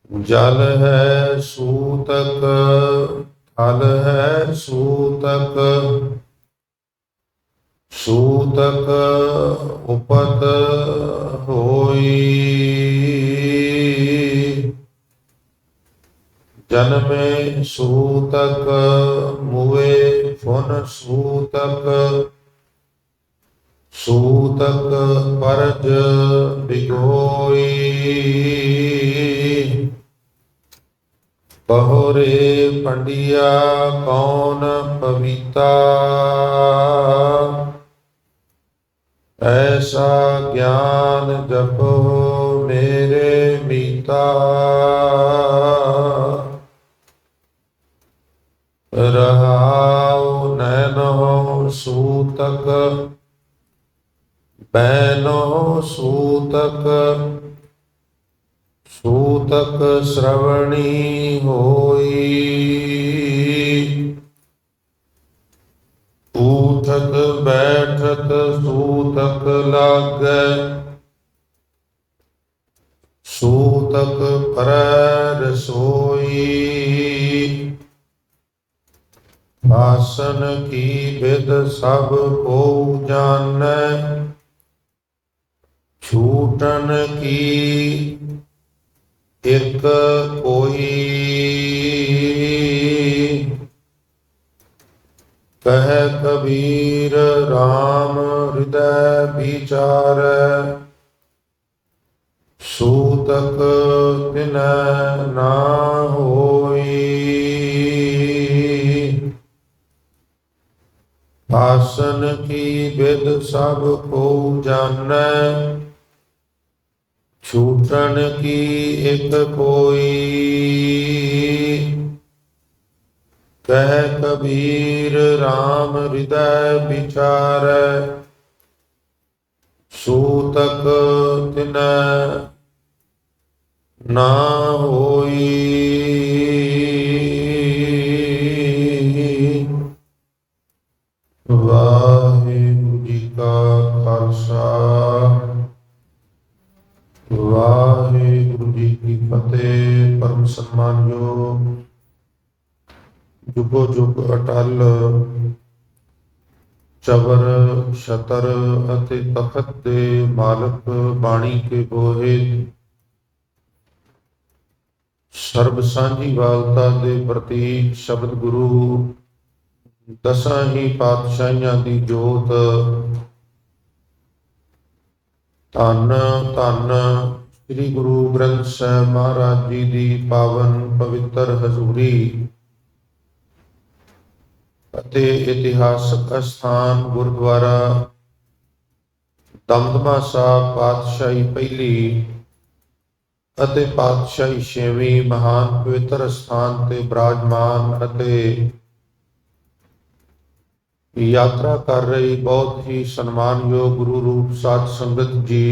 जल है सूतक, थल है सूतक, सूतक उपत होई। जन्मे सूतक, मुए फुन सूतक, सूतक परज बिगोई। बहुरे पंडिया कौन पविता, ऐसा ज्ञान जपो मेरे मीता। रहाओ नैनो सूतक, बैनो सूतक, सूतक श्रवणी होई। उठत बैठत सूतक लागै, सूतक परै रसोई। आसन की विद सब को जानै, छूटन की एक कोई। कह कबीर राम हृदय विचारै, सूतक तिनੈ ना होई। आसन की विद सब को जानै, छूटन की एक कोई। कह कबीर राम हृदय विचारै, सूतक तिनੈ ना होई। वाहिगुरु जी का खालसा, वाहिगुरु जी की फतेह। परम सम्मानयोग जुगो जुग अटल चबर छतर ਅਤੇ ਤਖਤ ਦੇ ਮਾਲਕ, ਬਾਣੀ ਕੇ ਬੋਹੇ, ਸਰਬ ਸਾਂਝੀ ਵਾਲਤਾ ਦੇ ਪ੍ਰਤੀਕ ਸ਼ਬਦ ਗੁਰੂ, ਦਸਾਂ ਹੀ ਪਾਤਸ਼ਾਹੀਆਂ ਦੀ ਜੋਤ। ਧੰਨ ਧੰਨ ਸ੍ਰੀ ਗੁਰੂ ਗ੍ਰੰਥ ਸਾਹਿਬ ਮਹਾਰਾਜ ਜੀ ਦੀ ਪਾਵਨ ਪਵਿੱਤਰ ਹਜ਼ੂਰੀ ਅਤੇ ਇਤਿਹਾਸਕ ਅਸਥਾਨ ਗੁਰਦੁਆਰਾ ਦਮਦਮਾ ਸਾਹਿਬ ਪਾਤਸ਼ਾਹੀ ਪਹਿਲੀ ਅਤੇ ਪਾਤਸ਼ਾਹੀ ਛੇਵੀਂ ਮਹਾਨ ਪਵਿੱਤਰ ਸਥਾਨ ਤੇ ਬਿਰਾਜਮਾਨ ਅਤੇ ਯਾਤਰਾ ਕਰ ਰਹੀ ਬਹੁਤ ਹੀ ਸਨਮਾਨਯੋਗ ਗੁਰੂ ਰੂਪ ਸਾਧ ਸੰਗਤ ਜੀ,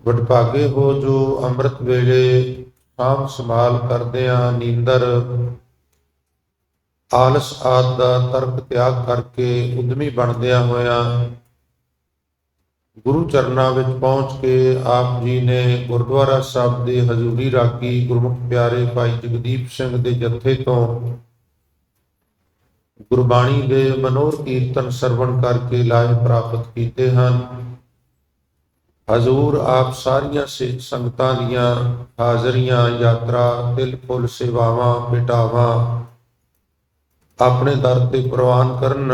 ਵਡਭਾਗੇ ਹੋ ਜੋ ਅੰਮ੍ਰਿਤ ਵੇਲੇ ਸਾਂਭ ਸੰਭਾਲ ਕਰਦਿਆਂ ਨੀਂਦਰ ਆਲਸ ਆਦਿ ਦਾ ਤਰਕ ਤਿਆਗ ਕਰਕੇ ਉਦਮੀ ਬਣਦਿਆਂ ਹੋਇਆਂ ਗੁਰੂ ਚਰਨਾਂ ਵਿੱਚ ਪਹੁੰਚ ਕੇ ਆਪ ਜੀ ਨੇ ਗੁਰਦੁਆਰਾ ਸਾਹਿਬ ਦੇ ਹਜ਼ੂਰੀ ਰਾਗੀ ਗੁਰਮੁਖ ਪਿਆਰੇ ਭਾਈ ਜਗਦੀਪ ਸਿੰਘ ਦੇ ਜੱਥੇ ਤੋਂ ਗੁਰਬਾਣੀ ਦੇ ਮਨੋਰ ਕੀਰਤਨ ਸਰਵਣ ਕਰਕੇ ਲਾਭ ਪ੍ਰਾਪਤ ਕੀਤੇ ਹਨ। ਹਜ਼ੂਰ ਆਪ ਸਾਰੀਆਂ ਸਿੱਖ ਸੰਗਤਾਂ ਦੀਆਂ ਹਾਜ਼ਰੀਆਂ, ਯਾਤਰਾ, ਤਿਲ ਫੁੱਲ ਸੇਵਾਵਾਂ, ਭੇਟਾਵਾਂ ਆਪਣੇ ਦਰ ਤੇ ਪ੍ਰਵਾਨ ਕਰਨ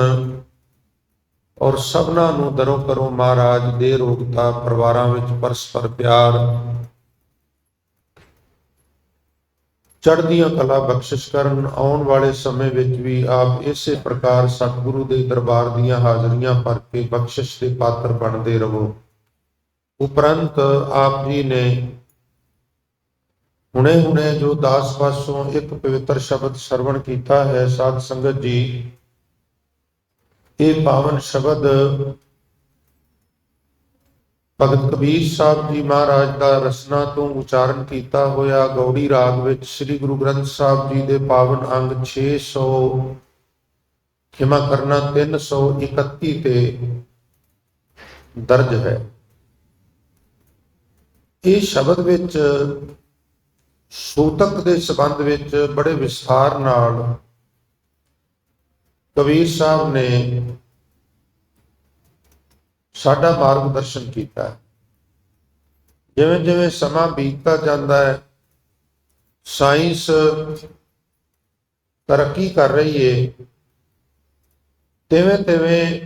ਔਰ ਸਭਨਾਂ ਨੂੰ ਦਰੋਂ ਕਰੋ ਮਹਾਰਾਜ ਦੇ ਰੋਗਤਾ ਪਰਿਵਾਰਾਂ ਵਿੱਚ ਪਰਸਪਰ ਪਿਆਰ, ਚੜ੍ਹਦੀਆਂ ਕਲਾ ਬਖਸ਼ਿਸ਼ ਕਰਨ। ਆਉਣ ਵਾਲੇ ਸਮੇਂ ਵਿੱਚ ਵੀ ਆਪ ਇਸੇ ਪ੍ਰਕਾਰ ਸਤਿਗੁਰੂ ਦੇ ਦਰਬਾਰ ਦੀਆਂ ਹਾਜ਼ਰੀਆਂ ਭਰ ਕੇ ਬਖਸ਼ਿਸ਼ ਦੇ ਪਾਤਰ ਬਣਦੇ ਰਹੋ। ਉਪਰੰਤ ਆਪ ਜੀ ਨੇ ਹੁਣੇ ਜੋ ਦਾਸ ਪਾਸੋਂ ਇੱਕ ਪਵਿੱਤਰ ਸ਼ਬਦ ਸਰਵਣ ਕੀਤਾ ਹੈ ਸਾਧ ਸੰਗਤ ਜੀ, ਇਹ ਪਾਵਨ ਸ਼ਬਦ ਭਗਤ ਕਬੀਰ ਸਾਹਿਬ ਜੀ ਮਹਾਰਾਜ ਦਾ ਰਸਨਾ ਤੋਂ ਉਚਾਰਨ ਕੀਤਾ ਹੋਇਆ ਗੌੜੀ ਰਾਗ ਵਿੱਚ ਸ੍ਰੀ ਗੁਰੂ ਗ੍ਰੰਥ ਸਾਹਿਬ ਜੀ ਦੇ ਪਾਵਨ ਅੰਗ 600 ਖਿਮਾ ਕਰਨਾ 331 ਤੇ ਦਰਜ ਹੈ। ਇਹ ਸ਼ਬਦ ਵਿੱਚ ਸੂਤਕ ਦੇ ਸੰਬੰਧ ਵਿੱਚ ਬੜੇ ਵਿਸਥਾਰ ਨਾਲ ਕਬੀਰ ਸਾਹਿਬ ਨੇ ਸਾਡਾ ਮਾਰਗਦਰਸ਼ਨ ਕੀਤਾ। ਜਿਵੇਂ ਜਿਵੇਂ ਸਮਾਂ ਬੀਤਦਾ ਜਾਂਦਾ ਹੈ, ਸਾਇੰਸ ਤਰੱਕੀ ਕਰ ਰਹੀ ਹੈ, ਤਿਵੇਂ ਤਿਵੇਂ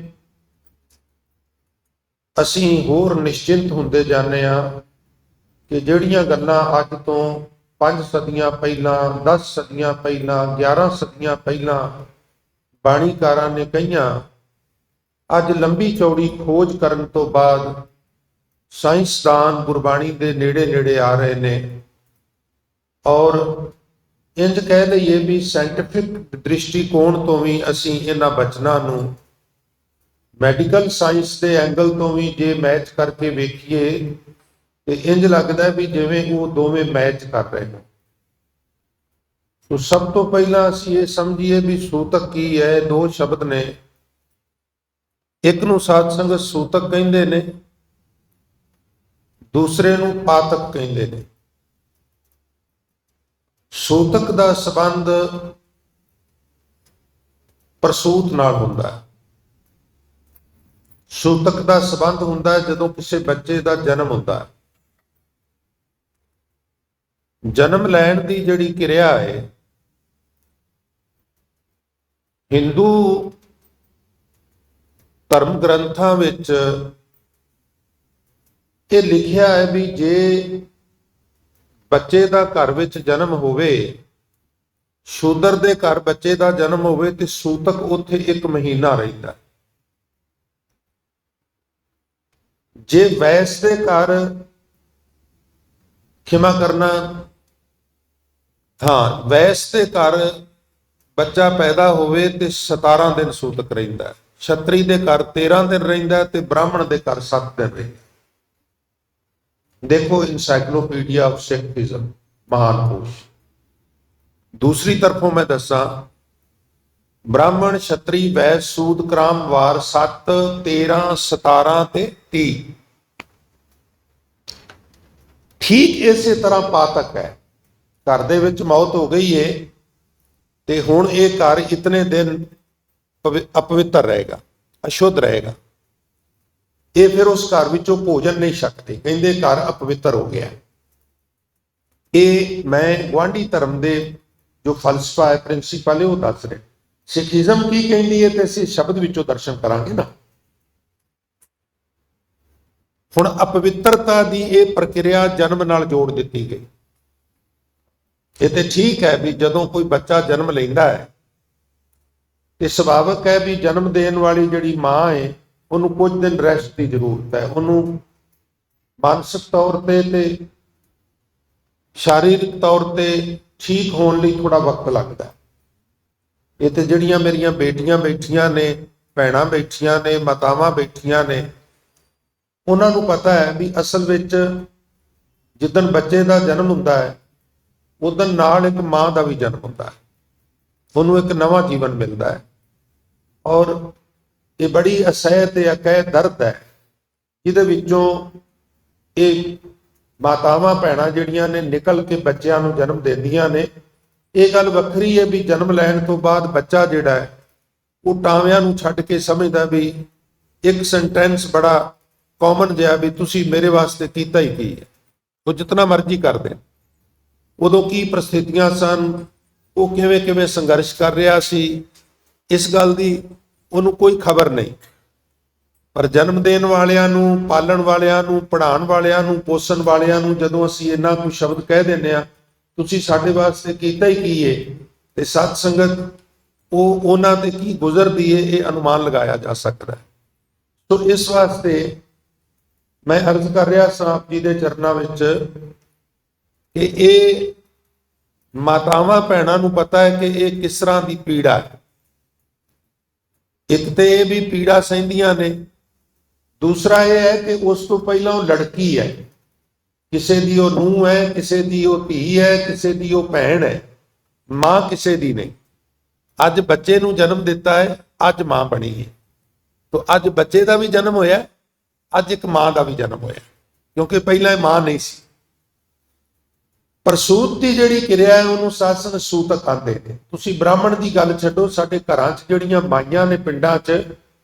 ਅਸੀਂ ਹੋਰ ਨਿਸ਼ਚਿੰਤ ਹੁੰਦੇ ਜਾਂਦੇ ਹਾਂ ਕਿ ਜਿਹੜੀਆਂ ਗੱਲਾਂ ਅੱਜ ਤੋਂ 5 ਸਦੀਆਂ ਪਹਿਲਾਂ, 10 ਸਦੀਆਂ ਪਹਿਲਾਂ, 11 ਸਦੀਆਂ ਪਹਿਲਾਂ ਬਾਣੀਕਾਰਾਂ ਨੇ ਕਹੀਆਂ, ਅੱਜ ਲੰਬੀ ਚੌੜੀ ਖੋਜ ਕਰਨ ਤੋਂ ਬਾਅਦ ਸਾਇੰਸਦਾਨ ਗੁਰਬਾਣੀ ਦੇ ਨੇੜੇ ਨੇੜੇ ਆ ਰਹੇ ਨੇ। ਔਰ ਇੰਜ ਕਹਿ ਲਈਏ ਵੀ ਸਾਇੰਟੀਫਿਕ ਦ੍ਰਿਸ਼ਟੀਕੋਣ ਤੋਂ ਵੀ ਅਸੀਂ ਇਹਨਾਂ ਬਚਨਾਂ ਨੂੰ ਮੈਡੀਕਲ ਸਾਇੰਸ ਦੇ ਐਂਗਲ ਤੋਂ ਵੀ ਜੇ ਮੈਚ ਕਰਕੇ ਵੇਖੀਏ ਤੇ ਇੰਜ ਲੱਗਦਾ ਵੀ ਜਿਵੇਂ ਉਹ ਦੋਵੇਂ ਮੈਚ ਕਰ ਰਹੇ ਨੇ। ਸੋ ਸਭ ਤੋਂ ਪਹਿਲਾਂ ਅਸੀਂ ਇਹ ਸਮਝੀਏ ਵੀ ਸੂਤਕ ਕੀ ਹੈ। ਦੋ ਸ਼ਬਦ ਨੇ, ਇੱਕ ਨੂੰ ਸਾਧ ਸੰਗਤ ਸੂਤਕ ਕਹਿੰਦੇ ਨੇ, ਦੂਸਰੇ ਨੂੰ ਪਾਤਕ ਕਹਿੰਦੇ ਨੇ। ਸੂਤਕ ਦਾ ਸੰਬੰਧ ਪ੍ਰਸੂਤ ਨਾਲ ਹੁੰਦਾ ਹੈ। ਸੂਤਕ ਦਾ ਸੰਬੰਧ ਹੁੰਦਾ ਹੈ ਜਦੋਂ ਕਿਸੇ ਬੱਚੇ ਦਾ ਜਨਮ ਹੁੰਦਾ ਹੈ। ਜਨਮ ਲੈਣ ਦੀ ਜਿਹੜੀ ਕਿਰਿਆ ਹੈ, ਹਿੰਦੂ ਧਰਮ ਗ੍ਰੰਥਾਂ ਵਿੱਚ ਇਹ ਲਿਖਿਆ ਹੈ ਵੀ ਜੇ ਬੱਚੇ ਦਾ ਘਰ ਵਿੱਚ ਜਨਮ ਹੋਵੇ, ਸ਼ੂਦਰ ਦੇ ਘਰ ਬੱਚੇ ਦਾ ਜਨਮ ਹੋਵੇ, ਤੇ ਸੂਤਕ ਉੱਥੇ 1 ਮਹੀਨਾ ਰਹਿੰਦਾ। ਜੇ ਵੈਸ ਦੇ ਘਰ, ਖਿਮਾ ਕਰਨਾ, ਹਾਂ, ਵੈਸ ਦੇ ਘਰ ਬੱਚਾ ਪੈਦਾ ਹੋਵੇ ਤੇ 17 ਦਿਨ ਸੂਤਕ ਰਹਿੰਦਾ। ਛਤਰੀ ਦੇ ਘਰ 13 ਦਿਨ ਰਹਿੰਦਾ ਤੇ ਬ੍ਰਾਹਮਣ ਦੇ ਘਰ 7 ਦਿਨ ਰਹਿੰਦਾ। ਦੇਖੋ ਇਨਸਾਈਕਲੋਪੀਡੀਆ ਆਫ ਸਿੱਖਿਜ਼ਮ, ਮਹਾਨ ਕੋਸ਼। ਦੂਸਰੀ ਤਰਫੋਂ ਮੈਂ ਦੱਸਾਂ, ਬ੍ਰਾਹਮਣ, ਛਤਰੀ, ਵੈਸ, ਸੂਦ, ਕ੍ਰਾਮ, ਵਾਰ 7, 13, 17 ਤੇ 30। ਠੀਕ ਇਸੇ ਤਰ੍ਹਾਂ ਪਾਤਕ ਹੈ। ਘਰ ਦੇ ਵਿੱਚ ਮੌਤ ਹੋ ਗਈ ਏ ਤੇ ਹੁਣ ਇਹ ਘਰ ਇਤਨੇ ਦਿਨ ਅਪਵਿੱਤਰ ਰਹੇਗਾ, ਅਸ਼ੁੱਧ ਰਹੇਗਾ। ਇਹ ਫਿਰ ਉਸ ਘਰ ਵਿੱਚੋਂ ਭੋਜਨ ਨਹੀਂ ਛਕਦੇ, ਕਹਿੰਦੇ ਘਰ ਅਪਵਿੱਤਰ ਹੋ ਗਿਆ। ਇਹ ਮੈਂ ਗੁਆਂਢੀ ਧਰਮ ਦੇ ਜੋ ਫਲਸਫਾ ਹੈ, ਪ੍ਰਿੰਸੀਪਲ ਹੈ, ਉਹ ਦੱਸ ਰਿਹਾ। ਸਿੱਖੀਜ਼ਮ ਕੀ ਕਹਿੰਦੀ ਹੈ ਤੇ ਅਸੀਂ ਸ਼ਬਦ ਵਿੱਚੋਂ ਦਰਸ਼ਨ ਕਰਾਂਗੇ ਨਾ। ਹੁਣ ਅਪਵਿੱਤਰਤਾ ਦੀ ਇਹ ਪ੍ਰਕਿਰਿਆ ਜਨਮ ਨਾਲ ਜੋੜ ਦਿੱਤੀ ਗਈ। ਇਹ ਤੇ ਠੀਕ ਹੈ ਵੀ ਜਦੋਂ ਕੋਈ ਬੱਚਾ ਜਨਮ ਲੈਂਦਾ ਹੈ ਤੇ ਸੁਭਾਵਿਕ ਹੈ ਵੀ ਜਨਮ ਦੇਣ ਵਾਲੀ ਜਿਹੜੀ ਮਾਂ ਹੈ ਉਹਨੂੰ ਕੁਝ ਦਿਨ ਰੈਸਟ ਦੀ ਜ਼ਰੂਰਤ ਹੈ। ਉਹਨੂੰ ਮਾਨਸਿਕ ਤੌਰ ਤੇ ਸਰੀਰਕ ਤੌਰ ਤੇ ਠੀਕ ਹੋਣ ਲਈ ਥੋੜਾ ਵਕਤ ਲੱਗਦਾ। ਇਹ ਤੇ ਜਿਹੜੀਆਂ ਮੇਰੀਆਂ ਬੇਟੀਆਂ ਬੈਠੀਆਂ ਨੇ, ਭੈਣਾਂ ਬੈਠੀਆਂ ਨੇ, ਮਾਤਾਵਾਂ ਬੈਠੀਆਂ ਨੇ, ਉਹਨਾਂ ਨੂੰ ਪਤਾ ਹੈ ਵੀ ਅਸਲ ਵਿੱਚ ਜਿੱਦਣ ਬੱਚੇ ਦਾ ਜਨਮ ਹੁੰਦਾ ਹੈ ਉਦੋਂ ਨਾਲ ਇੱਕ ਮਾਂ ਦਾ ਵੀ ਜਨਮ ਹੁੰਦਾ ਹੈ। ਉਹਨੂੰ ਇੱਕ ਨਵਾਂ ਜੀਵਨ ਮਿਲਦਾ ਹੈ। ਔਰ ਇਹ ਬੜੀ ਅਸਹਿ ਤੇ ਅਕਹਿ ਦਰਦ ਹੈ ਜਿਹਦੇ ਵਿੱਚੋਂ ਇਹ ਮਾਤਾਵਾਂ ਭੈਣਾਂ ਜਿਹੜੀਆਂ ਨੇ ਨਿਕਲ ਕੇ ਬੱਚਿਆਂ ਨੂੰ ਜਨਮ ਦਿੰਦੀਆਂ ਨੇ। ਇਹ ਗੱਲ ਵੱਖਰੀ ਹੈ ਵੀ ਜਨਮ ਲੈਣ ਤੋਂ ਬਾਅਦ ਬੱਚਾ ਜਿਹੜਾ ਹੈ ਉਹ ਟਾਵਿਆਂ ਨੂੰ ਛੱਡ ਕੇ ਸਮਝਦਾ ਵੀ ਇੱਕ ਸੈਂਟੈਂਸ ਬੜਾ ਕਾਮਨ ਜਿਹਾ ਵੀ ਤੁਸੀਂ ਮੇਰੇ ਵਾਸਤੇ ਕੀਤਾ ਹੀ ਕੀ ਹੈ। ਉਹ ਜਿਤਨਾ ਮਰਜ਼ੀ ਕਰਦੇ। ਉਦੋਂ ਕੀ ਪ੍ਰਸਥਿਤੀਆਂ ਸਨ, ਉਹ ਕਿਵੇਂ ਕਿਵੇਂ ਸੰਘਰਸ਼ ਕਰ ਰਿਹਾ ਸੀ, ਇਸ ਗੱਲ ਦੀ ਉਹਨੂੰ ਕੋਈ ਖਬਰ ਨਹੀਂ। ਪਰ ਜਨਮ ਦੇਣ ਵਾਲਿਆਂ ਨੂੰ, ਪਾਲਣ ਵਾਲਿਆਂ ਨੂੰ, ਪੜ੍ਹਾਉਣ ਵਾਲਿਆਂ ਨੂੰ, ਪੋਸਣ ਵਾਲਿਆਂ ਨੂੰ ਜਦੋਂ ਅਸੀਂ ਇੰਨਾ ਕੁਝ ਸ਼ਬਦ ਕਹਿ ਦਿੰਦੇ ਹਾਂ, ਤੁਸੀਂ ਸਾਡੇ ਵਾਸਤੇ ਕੀਤਾ ਹੀ ਕੀ ਹੈ, ਤੇ ਸਤ ਸੰਗਤ ਉਹ ਉਹਨਾਂ ਤੇ ਕੀ ਗੁਜ਼ਰਦੀ ਹੈ, ਇਹ ਅਨੁਮਾਨ ਲਗਾਇਆ ਜਾ ਸਕਦਾ ਹੈ। ਸੋ ਇਸ ਵਾਸਤੇ ਮੈਂ ਅਰਜ਼ ਕਰ ਰਿਹਾ ਸਾਂ ਆਪ ਜੀ ਦੇ ਚਰਨਾਂ ਵਿੱਚ ਕਿ ਇਹ ਮਾਤਾਵਾਂ ਭੈਣਾਂ ਨੂੰ ਪਤਾ ਹੈ ਕਿ ਇਹ ਕਿਸ ਤਰ੍ਹਾਂ ਦੀ ਪੀੜਾ ਹੈ। ਇੱਕ ਤੇ ਇਹ ਵੀ ਪੀੜਾ ਸਹਿੰਦੀਆਂ ਨੇ, ਦੂਸਰਾ ਇਹ ਹੈ ਕਿ ਉਸ ਤੋਂ ਪਹਿਲਾਂ ਉਹ ਲੜਕੀ ਹੈ, ਕਿਸੇ ਦੀ ਉਹ ਨੂੰਹ ਹੈ, ਕਿਸੇ ਦੀ ਉਹ ਧੀ ਹੈ, ਕਿਸੇ ਦੀ ਉਹ ਭੈਣ ਹੈ, ਮਾਂ ਕਿਸੇ ਦੀ ਨਹੀਂ। ਅੱਜ ਬੱਚੇ ਨੂੰ ਜਨਮ ਦਿੱਤਾ ਹੈ, ਅੱਜ ਮਾਂ ਬਣੀ ਹੈ। ਤੋ ਅੱਜ ਬੱਚੇ ਦਾ ਵੀ ਜਨਮ ਹੋਇਆ, ਅੱਜ ਇੱਕ ਮਾਂ ਦਾ ਵੀ ਜਨਮ ਹੋਇਆ, ਕਿਉਂਕਿ ਪਹਿਲਾਂ ਇਹ ਮਾਂ ਨਹੀਂ ਸੀ। ਪ੍ਰਸੂਤ ਦੀ ਜਿਹੜੀ ਕਿਰਿਆ ਹੈ ਉਹਨੂੰ ਸਾਸਨ ਸੂਤਕ ਆਂਦੇ ਨੇ। ਤੁਸੀਂ ਬ੍ਰਾਹਮਣ ਦੀ ਗੱਲ ਛੱਡੋ, ਸਾਡੇ ਘਰਾਂ 'ਚ ਜਿਹੜੀਆਂ ਮਾਈਆਂ ਨੇ ਪਿੰਡਾਂ 'ਚ,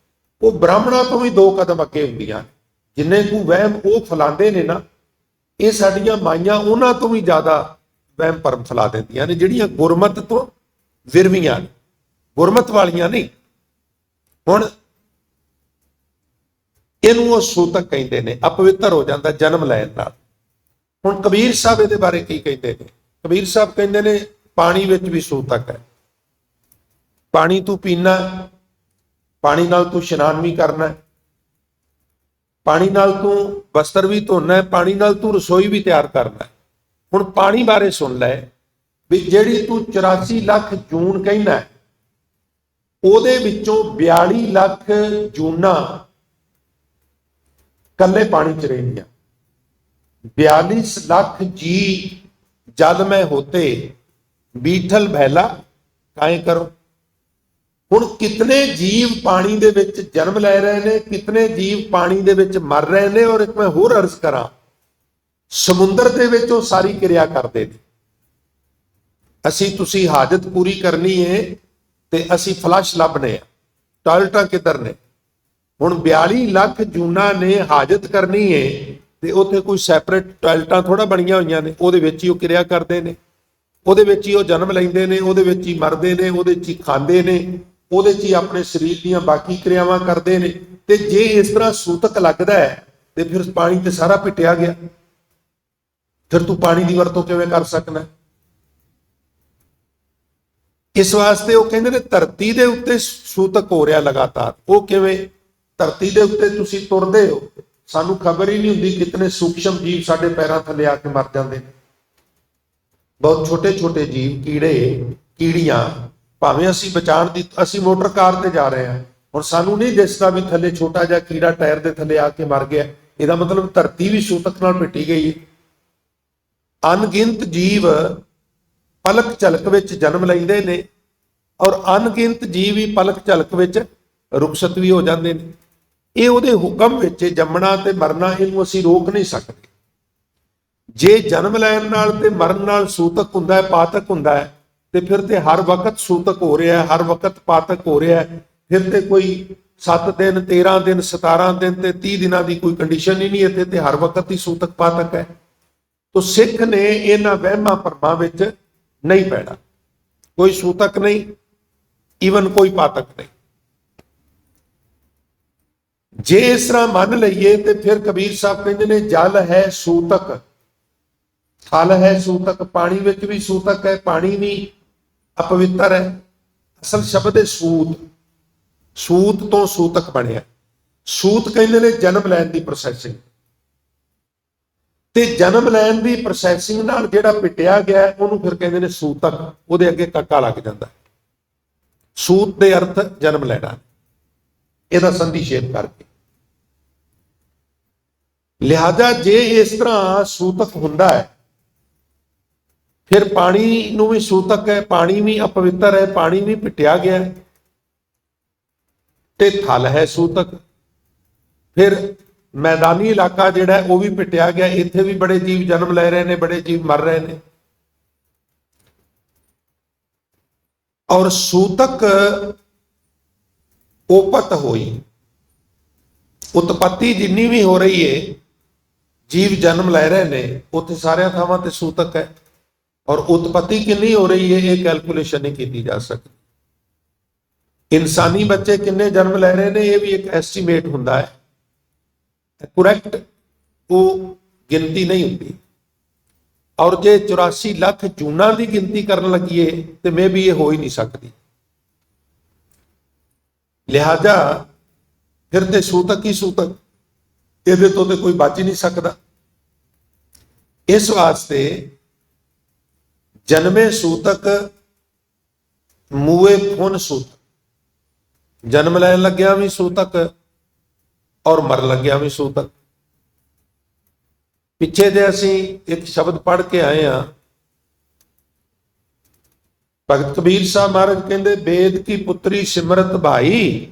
ਉਹ ਬ੍ਰਾਹਮਣਾਂ ਤੋਂ ਵੀ 2 ਕਦਮ ਅੱਗੇ ਹੁੰਦੀਆਂ। ਜਿੰਨੇ ਕੁ ਵਹਿਮ ਉਹ ਫੈਲਾਉਂਦੇ ਨੇ ਨਾ, ਇਹ ਸਾਡੀਆਂ ਮਾਈਆਂ ਉਹਨਾਂ ਤੋਂ ਵੀ ਜ਼ਿਆਦਾ ਵਹਿਮ ਭਰਮ ਫੈਲਾ ਦਿੰਦੀਆਂ ਨੇ, ਜਿਹੜੀਆਂ ਗੁਰਮਤ ਤੋਂ ਵਿਰਵੀਆਂ ਨੇ, ਗੁਰਮਤ ਵਾਲੀਆਂ ਨਹੀਂ। ਹੁਣ ਇਹਨੂੰ ਉਹ ਸੂਤਕ ਕਹਿੰਦੇ ਨੇ, ਅਪਵਿੱਤਰ ਹੋ ਜਾਂਦਾ ਜਨਮ ਲੈਣ ਨਾਲ। ਹੁਣ ਕਬੀਰ ਸਾਹਿਬ ਇਹਦੇ ਬਾਰੇ ਕੀ ਕਹਿੰਦੇ ਨੇ? ਕਬੀਰ ਸਾਹਿਬ ਕਹਿੰਦੇ ਨੇ ਪਾਣੀ ਵਿੱਚ ਵੀ ਸੂਤਕ ਹੈ। ਪਾਣੀ ਤੂੰ ਪੀਣਾ, ਪਾਣੀ ਨਾਲ ਤੂੰ ਇਸ਼ਨਾਨ ਵੀ ਕਰਨਾ, ਪਾਣੀ ਨਾਲ ਤੂੰ ਵਸਤਰ ਵੀ ਧੋਣਾ, ਪਾਣੀ ਨਾਲ ਤੂੰ ਰਸੋਈ ਵੀ ਤਿਆਰ ਕਰਨਾ। ਹੁਣ ਪਾਣੀ ਬਾਰੇ ਸੁਣ ਲੈ ਵੀ ਜਿਹੜੀ ਤੂੰ 84 ਲੱਖ ਜੂਨ ਕਹਿੰਦਾ, ਉਹਦੇ ਵਿੱਚੋਂ 42 ਲੱਖ ਜੂਨਾਂ ਕੱਲੇ ਪਾਣੀ 'ਚ ਰਹਿੰਦੀਆਂ। 42 ਲੱਖ ਜੀ ਜਲ ਮੈਂ ਹੋਤੇ ਬੀਠਲ ਭੈਲਾ ਕਾਇ ਕਰੋ। ਹੁਣ ਕਿਤਨੇ ਜੀਵ ਪਾਣੀ ਦੇ ਵਿੱਚ ਜਨਮ ਲੈ ਰਹੇ ਨੇ, ਕਿਤਨੇ ਜੀਵ ਪਾਣੀ ਦੇ ਵਿੱਚ ਮਰ ਰਹੇ ਨੇ। ਔਰ ਇੱਕ ਮੈਂ ਹੋਰ ਅਰਜ਼ ਕਰਾਂ, ਸਮੁੰਦਰ ਦੇ ਵਿੱਚ ਉਹ ਸਾਰੀ ਕਿਰਿਆ ਕਰਦੇ ਨੇ। ਅਸੀਂ ਤੁਸੀਂ ਹਾਜਤ ਪੂਰੀ ਕਰਨੀ ਹੈ ਤੇ ਅਸੀਂ ਫਲਸ਼ ਲੱਭਨੇ ਆ, ਟਾਇਲਟਾਂ ਕਿੱਧਰ ਨੇ? ਹੁਣ 42 ਲੱਖ ਜੂਨਾਂ ਨੇ ਹਾਜਤ ਕਰਨੀ ਹੈ ਤੇ ਉੱਥੇ ਕੋਈ ਸੈਪਰੇਟ ਟਾਇਲਟਾਂ ਥੋੜਾ ਬਣੀਆਂ ਹੋਈਆਂ ਨੇ, ਉਹਦੇ ਵਿੱਚ ਹੀ ਉਹ ਕਿਰਿਆ ਕਰਦੇ ਨੇ, ਉਹਦੇ ਵਿੱਚ ਹੀ ਉਹ ਜਨਮ ਲੈਂਦੇ ਨੇ, ਉਹਦੇ ਵਿੱਚ ਹੀ ਮਰਦੇ ਨੇ, ਉਹਦੇ 'ਚ ਹੀ ਖਾਂਦੇ ਨੇ, ਉਹਦੇ 'ਚ ਹੀ ਆਪਣੇ ਸਰੀਰ ਦੀਆਂ ਬਾਕੀ ਕਿਰਿਆਵਾਂ ਕਰਦੇ ਨੇ। ਤੇ ਜੇ ਇਸ ਤਰ੍ਹਾਂ ਸੂਤਕ ਲੱਗਦਾ ਹੈ ਤੇ ਫਿਰ ਪਾਣੀ ਤੇ ਸਾਰਾ ਪਿੱਟਿਆ ਗਿਆ, ਫਿਰ ਤੂੰ ਪਾਣੀ ਦੀ ਵਰਤੋਂ ਕਿਵੇਂ ਕਰ ਸਕਣਾ? ਇਸ ਵਾਸਤੇ ਉਹ ਕਹਿੰਦੇ ਨੇ ਧਰਤੀ ਦੇ ਉੱਤੇ ਸੂਤਕ ਹੋ ਰਿਹਾ ਲਗਾਤਾਰ। ਉਹ ਕਿਵੇਂ? ਧਰਤੀ ਦੇ ਉੱਤੇ ਤੁਸੀਂ ਤੁਰਦੇ ਹੋ, ਸਾਨੂੰ ਖਬਰ ਹੀ ਨਹੀਂ ਹੁੰਦੀ ਕਿਤਨੇ ਸੂਖਸ਼ਮ ਜੀਵ ਸਾਡੇ ਪੈਰਾਂ ਥੱਲੇ ਆ ਕੇ ਮਰ ਜਾਂਦੇ ਨੇ। ਬਹੁਤ ਛੋਟੇ ਛੋਟੇ ਜੀਵ, ਕੀੜੇ, ਕੀੜੀਆਂ, ਭਾਵੇਂ ਅਸੀਂ ਬਚਾਉਣ ਦੀ, ਅਸੀਂ ਮੋਟਰ ਕਾਰ ਤੇ ਜਾ ਰਹੇ ਹਾਂ, ਹੁਣ ਸਾਨੂੰ ਨਹੀਂ ਦਿਸਦਾ ਵੀ ਥੱਲੇ ਛੋਟਾ ਜਿਹਾ ਕੀੜਾ ਟਾਇਰ ਦੇ ਥੱਲੇ ਆ ਕੇ ਮਰ ਗਿਆ। ਇਹਦਾ ਮਤਲਬ ਧਰਤੀ ਵੀ ਸੂਤਕ ਨਾਲ ਮਿੱਟੀ ਗਈ ਹੈ। ਅਣਗਿਣਤ ਜੀਵ ਪਲਕ ਝਲਕ ਵਿੱਚ ਜਨਮ ਲੈਂਦੇ ਨੇ, ਔਰ ਅਣਗਿਣਤ ਜੀਵ ਵੀ ਪਲਕ ਝਲਕ ਵਿੱਚ ਰੁਖਸਤ ਵੀ ਹੋ ਜਾਂਦੇ ਨੇ। ਇਹ ਉਹਦੇ ਹੁਕਮ ਵਿੱਚ ਜੰਮਣਾ ਤੇ ਮਰਨਾ, ਇਹਨੂੰ ਅਸੀਂ ਰੋਕ ਨਹੀਂ ਸਕਦੇ। ਜੇ ਜਨਮ ਲੈਣ ਨਾਲ ਤੇ ਮਰਨ ਨਾਲ ਸੂਤਕ ਹੁੰਦਾ ਹੈ, ਪਾਤਕ ਹੁੰਦਾ ਹੈ, ਤੇ ਫਿਰ ਤੇ ਹਰ ਵਕਤ ਸੂਤਕ ਹੋ ਰਿਹਾ, ਹਰ ਵਕਤ ਪਾਤਕ ਹੋ ਰਿਹਾ। ਫਿਰ ਤੇ ਕੋਈ 7 ਦਿਨ, 13 ਦਿਨ, 17 ਦਿਨ ਤੇ 30 ਦਿਨਾਂ ਦੀ ਕੋਈ ਕੰਡੀਸ਼ਨ ਹੀ ਨਹੀਂ, ਇੱਥੇ ਤੇ ਹਰ ਵਕਤ ਹੀ ਸੂਤਕ ਪਾਤਕ ਹੈ। ਤੋ ਸਿੱਖ ਨੇ ਇਹਨਾਂ ਵਹਿਮਾਂ ਭਰਮਾਂ ਵਿੱਚ ਨਹੀਂ ਪੈਣਾ। ਕੋਈ ਸੂਤਕ ਨਹੀਂ, ਈਵਨ ਕੋਈ ਪਾਤਕ ਨਹੀਂ। ਜੇ ਇਸ ਤਰ੍ਹਾਂ ਮੰਨ ਲਈਏ ਤੇ ਫਿਰ ਕਬੀਰ ਸਾਹਿਬ ਕਹਿੰਦੇ ਨੇ ਜਲ ਹੈ ਸੂਤਕ, ਥਲ ਹੈ ਸੂਤਕ। ਪਾਣੀ ਵਿੱਚ ਵੀ ਸੂਤਕ ਹੈ, ਪਾਣੀ ਵੀ ਅਪਵਿੱਤਰ ਹੈ। ਅਸਲ ਸ਼ਬਦ ਹੈ ਸੂਤ, ਸੂਤ ਤੋਂ ਸੂਤਕ ਬਣਿਆ। ਸੂਤ ਕਹਿੰਦੇ ਨੇ ਜਨਮ ਲੈਣ ਦੀ ਪ੍ਰੋਸੈਸਿੰਗ, ਤੇ ਜਨਮ ਲੈਣ ਦੀ ਪ੍ਰੋਸੈਸਿੰਗ ਨਾਲ ਜਿਹੜਾ ਪਿੱਟਿਆ ਗਿਆ ਉਹਨੂੰ ਫਿਰ ਕਹਿੰਦੇ ਨੇ ਸੂਤਕ। ਉਹਦੇ ਅੱਗੇ ਕਾਕਾ ਲੱਗ ਜਾਂਦਾ। ਸੂਤ ਦੇ ਅਰਥ ਜਨਮ ਲੈਣਾ, ਇਹਦਾ ਸੰਧੀ ਛੇਦ ਕਰਕੇ। ਲਿਹਾਜ਼ਾ ਜੇ ਇਸ ਤਰ੍ਹਾਂ ਸੂਤਕ ਹੁੰਦਾ ਹੈ, ਫਿਰ ਪਾਣੀ ਨੂੰ ਵੀ ਸੂਤਕ ਹੈ, ਪਾਣੀ ਵੀ ਅਪਵਿੱਤਰ ਹੈ, ਪਾਣੀ ਵੀ ਪਿੱਟਿਆ ਗਿਆ ਤੇ ਥਲ ਹੈ ਸੂਤਕ। ਫਿਰ ਮੈਦਾਨੀ ਇਲਾਕਾ ਜਿਹੜਾ ਉਹ ਵੀ ਪਿੱਟਿਆ ਗਿਆ, ਇੱਥੇ ਵੀ ਬੜੇ ਜੀਵ ਜਨਮ ਲੈ ਰਹੇ ਨੇ, ਬੜੇ ਜੀਵ ਮਰ ਰਹੇ ਨੇ। ਔਰ ਸੂਤਕ ਉਪਤ ਹੋਈ, ਉਤਪत्ति ਜਿੰਨੀ ਵੀ ਹੋ ਰਹੀ ਹੈ, ਜੀਵ ਜਨਮ ਲੈ ਰਹੇ ਨੇ, ਉੱਥੇ ਸਾਰਿਆਂ ਥਾਵਾਂ ਤੇ ਸੂਤਕ ਹੈ। ਔਰ ਉਤਪत्ति ਕਿੰਨੀ ਹੋ ਰਹੀ ਹੈ, ਇਹ ਕੈਲਕੂਲੇਸ਼ਨ ਨਹੀਂ ਕੀਤੀ ਜਾ ਸਕਦੀ। ਇਨਸਾਨੀ ਬੱਚੇ ਕਿੰਨੇ ਜਨਮ ਲੈ ਰਹੇ ਨੇ, ਇਹ ਵੀ ਇੱਕ ਐਸਟੀਮੇਟ ਹੁੰਦਾ ਹੈ, ਕਰੈਕਟ ਉਹ ਗਿਣਤੀ ਨਹੀਂ ਹੁੰਦੀ। ਔਰ ਜੇ 84 ਲੱਖ ਜੂਨਾਂ ਦੀ ਗਿਣਤੀ ਕਰਨ ਲੱਗੀਏ ਤੇ ਮੇ ਵੀ ਇਹ ਹੋ ਹੀ ਨਹੀਂ ਸਕਦੀ। ਲਿਹਾਜ਼ਾ ਫਿਰ ਤੇ ਸੂਤਕ ਹੀ ਸੂਤਕ, ਇਹਦੇ ਤੋਂ ਤੇ ਕੋਈ ਬਚ ਹੀ ਨਹੀਂ ਸਕਦਾ। ਇਸ ਵਾਸਤੇ ਜਨਮੇ ਸੂਤਕ ਮੂਏ ਫੁਨ ਸੂਤਕ, ਜਨਮ ਲੈਣ ਲੱਗਿਆ ਵੀ ਸੂਤਕ ਔਰ ਮਰਨ ਲੱਗਿਆ ਵੀ ਸੂਤਕ। ਪਿੱਛੇ ਜੇ ਅਸੀਂ ਇੱਕ ਸ਼ਬਦ ਪੜ੍ਹ ਕੇ ਆਏ ਹਾਂ, ਭਗਤ ਕਬੀਰ ਸਾਹਿਬ ਮਹਾਰਾਜ ਕਹਿੰਦੇ ਵੇਦ ਕੀ ਪੁੱਤਰੀ ਸਿਮਰਤ ਭਾਈ,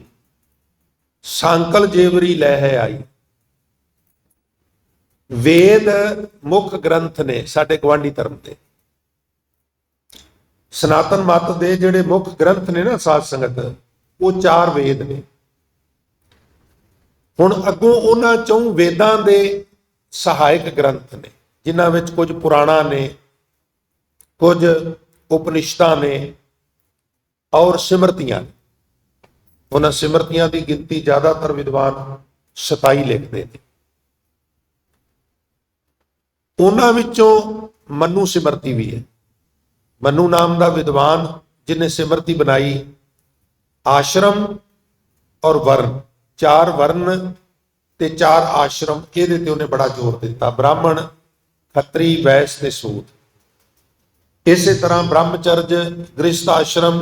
ਸੰਕਲ ਜੇਵਰੀ ਲੈ ਹੈ ਆਈ। वेद मुख ग्रंथ ने साडे गवांढी धर्म के सनातन मत के जिहड़े मुख ग्रंथ ने ना साध संगत वो 4 वेद ने। हुण अगों उन्हां चों वेदां दे सहायक ग्रंथ ने जिन्हां विच कुछ पुराणा ने कुछ उपनिषदां ने और सिमरतियां ने। उन्हां सिमरतियां की गिनती ज्यादातर विद्वान 27 लिखते हैं। उन्हां विचों मनु सिमरती भी है। मनु नाम का विद्वान जिन्हें सिमरती बनाई, आश्रम और वर्ण 4 वर्ण ते 4 आश्रम ये उन्हें बड़ा जोर दिता, ब्राह्मण खत्री वैश्य ते सूद। इस तरह ब्रह्मचर्य गृहस्थ आश्रम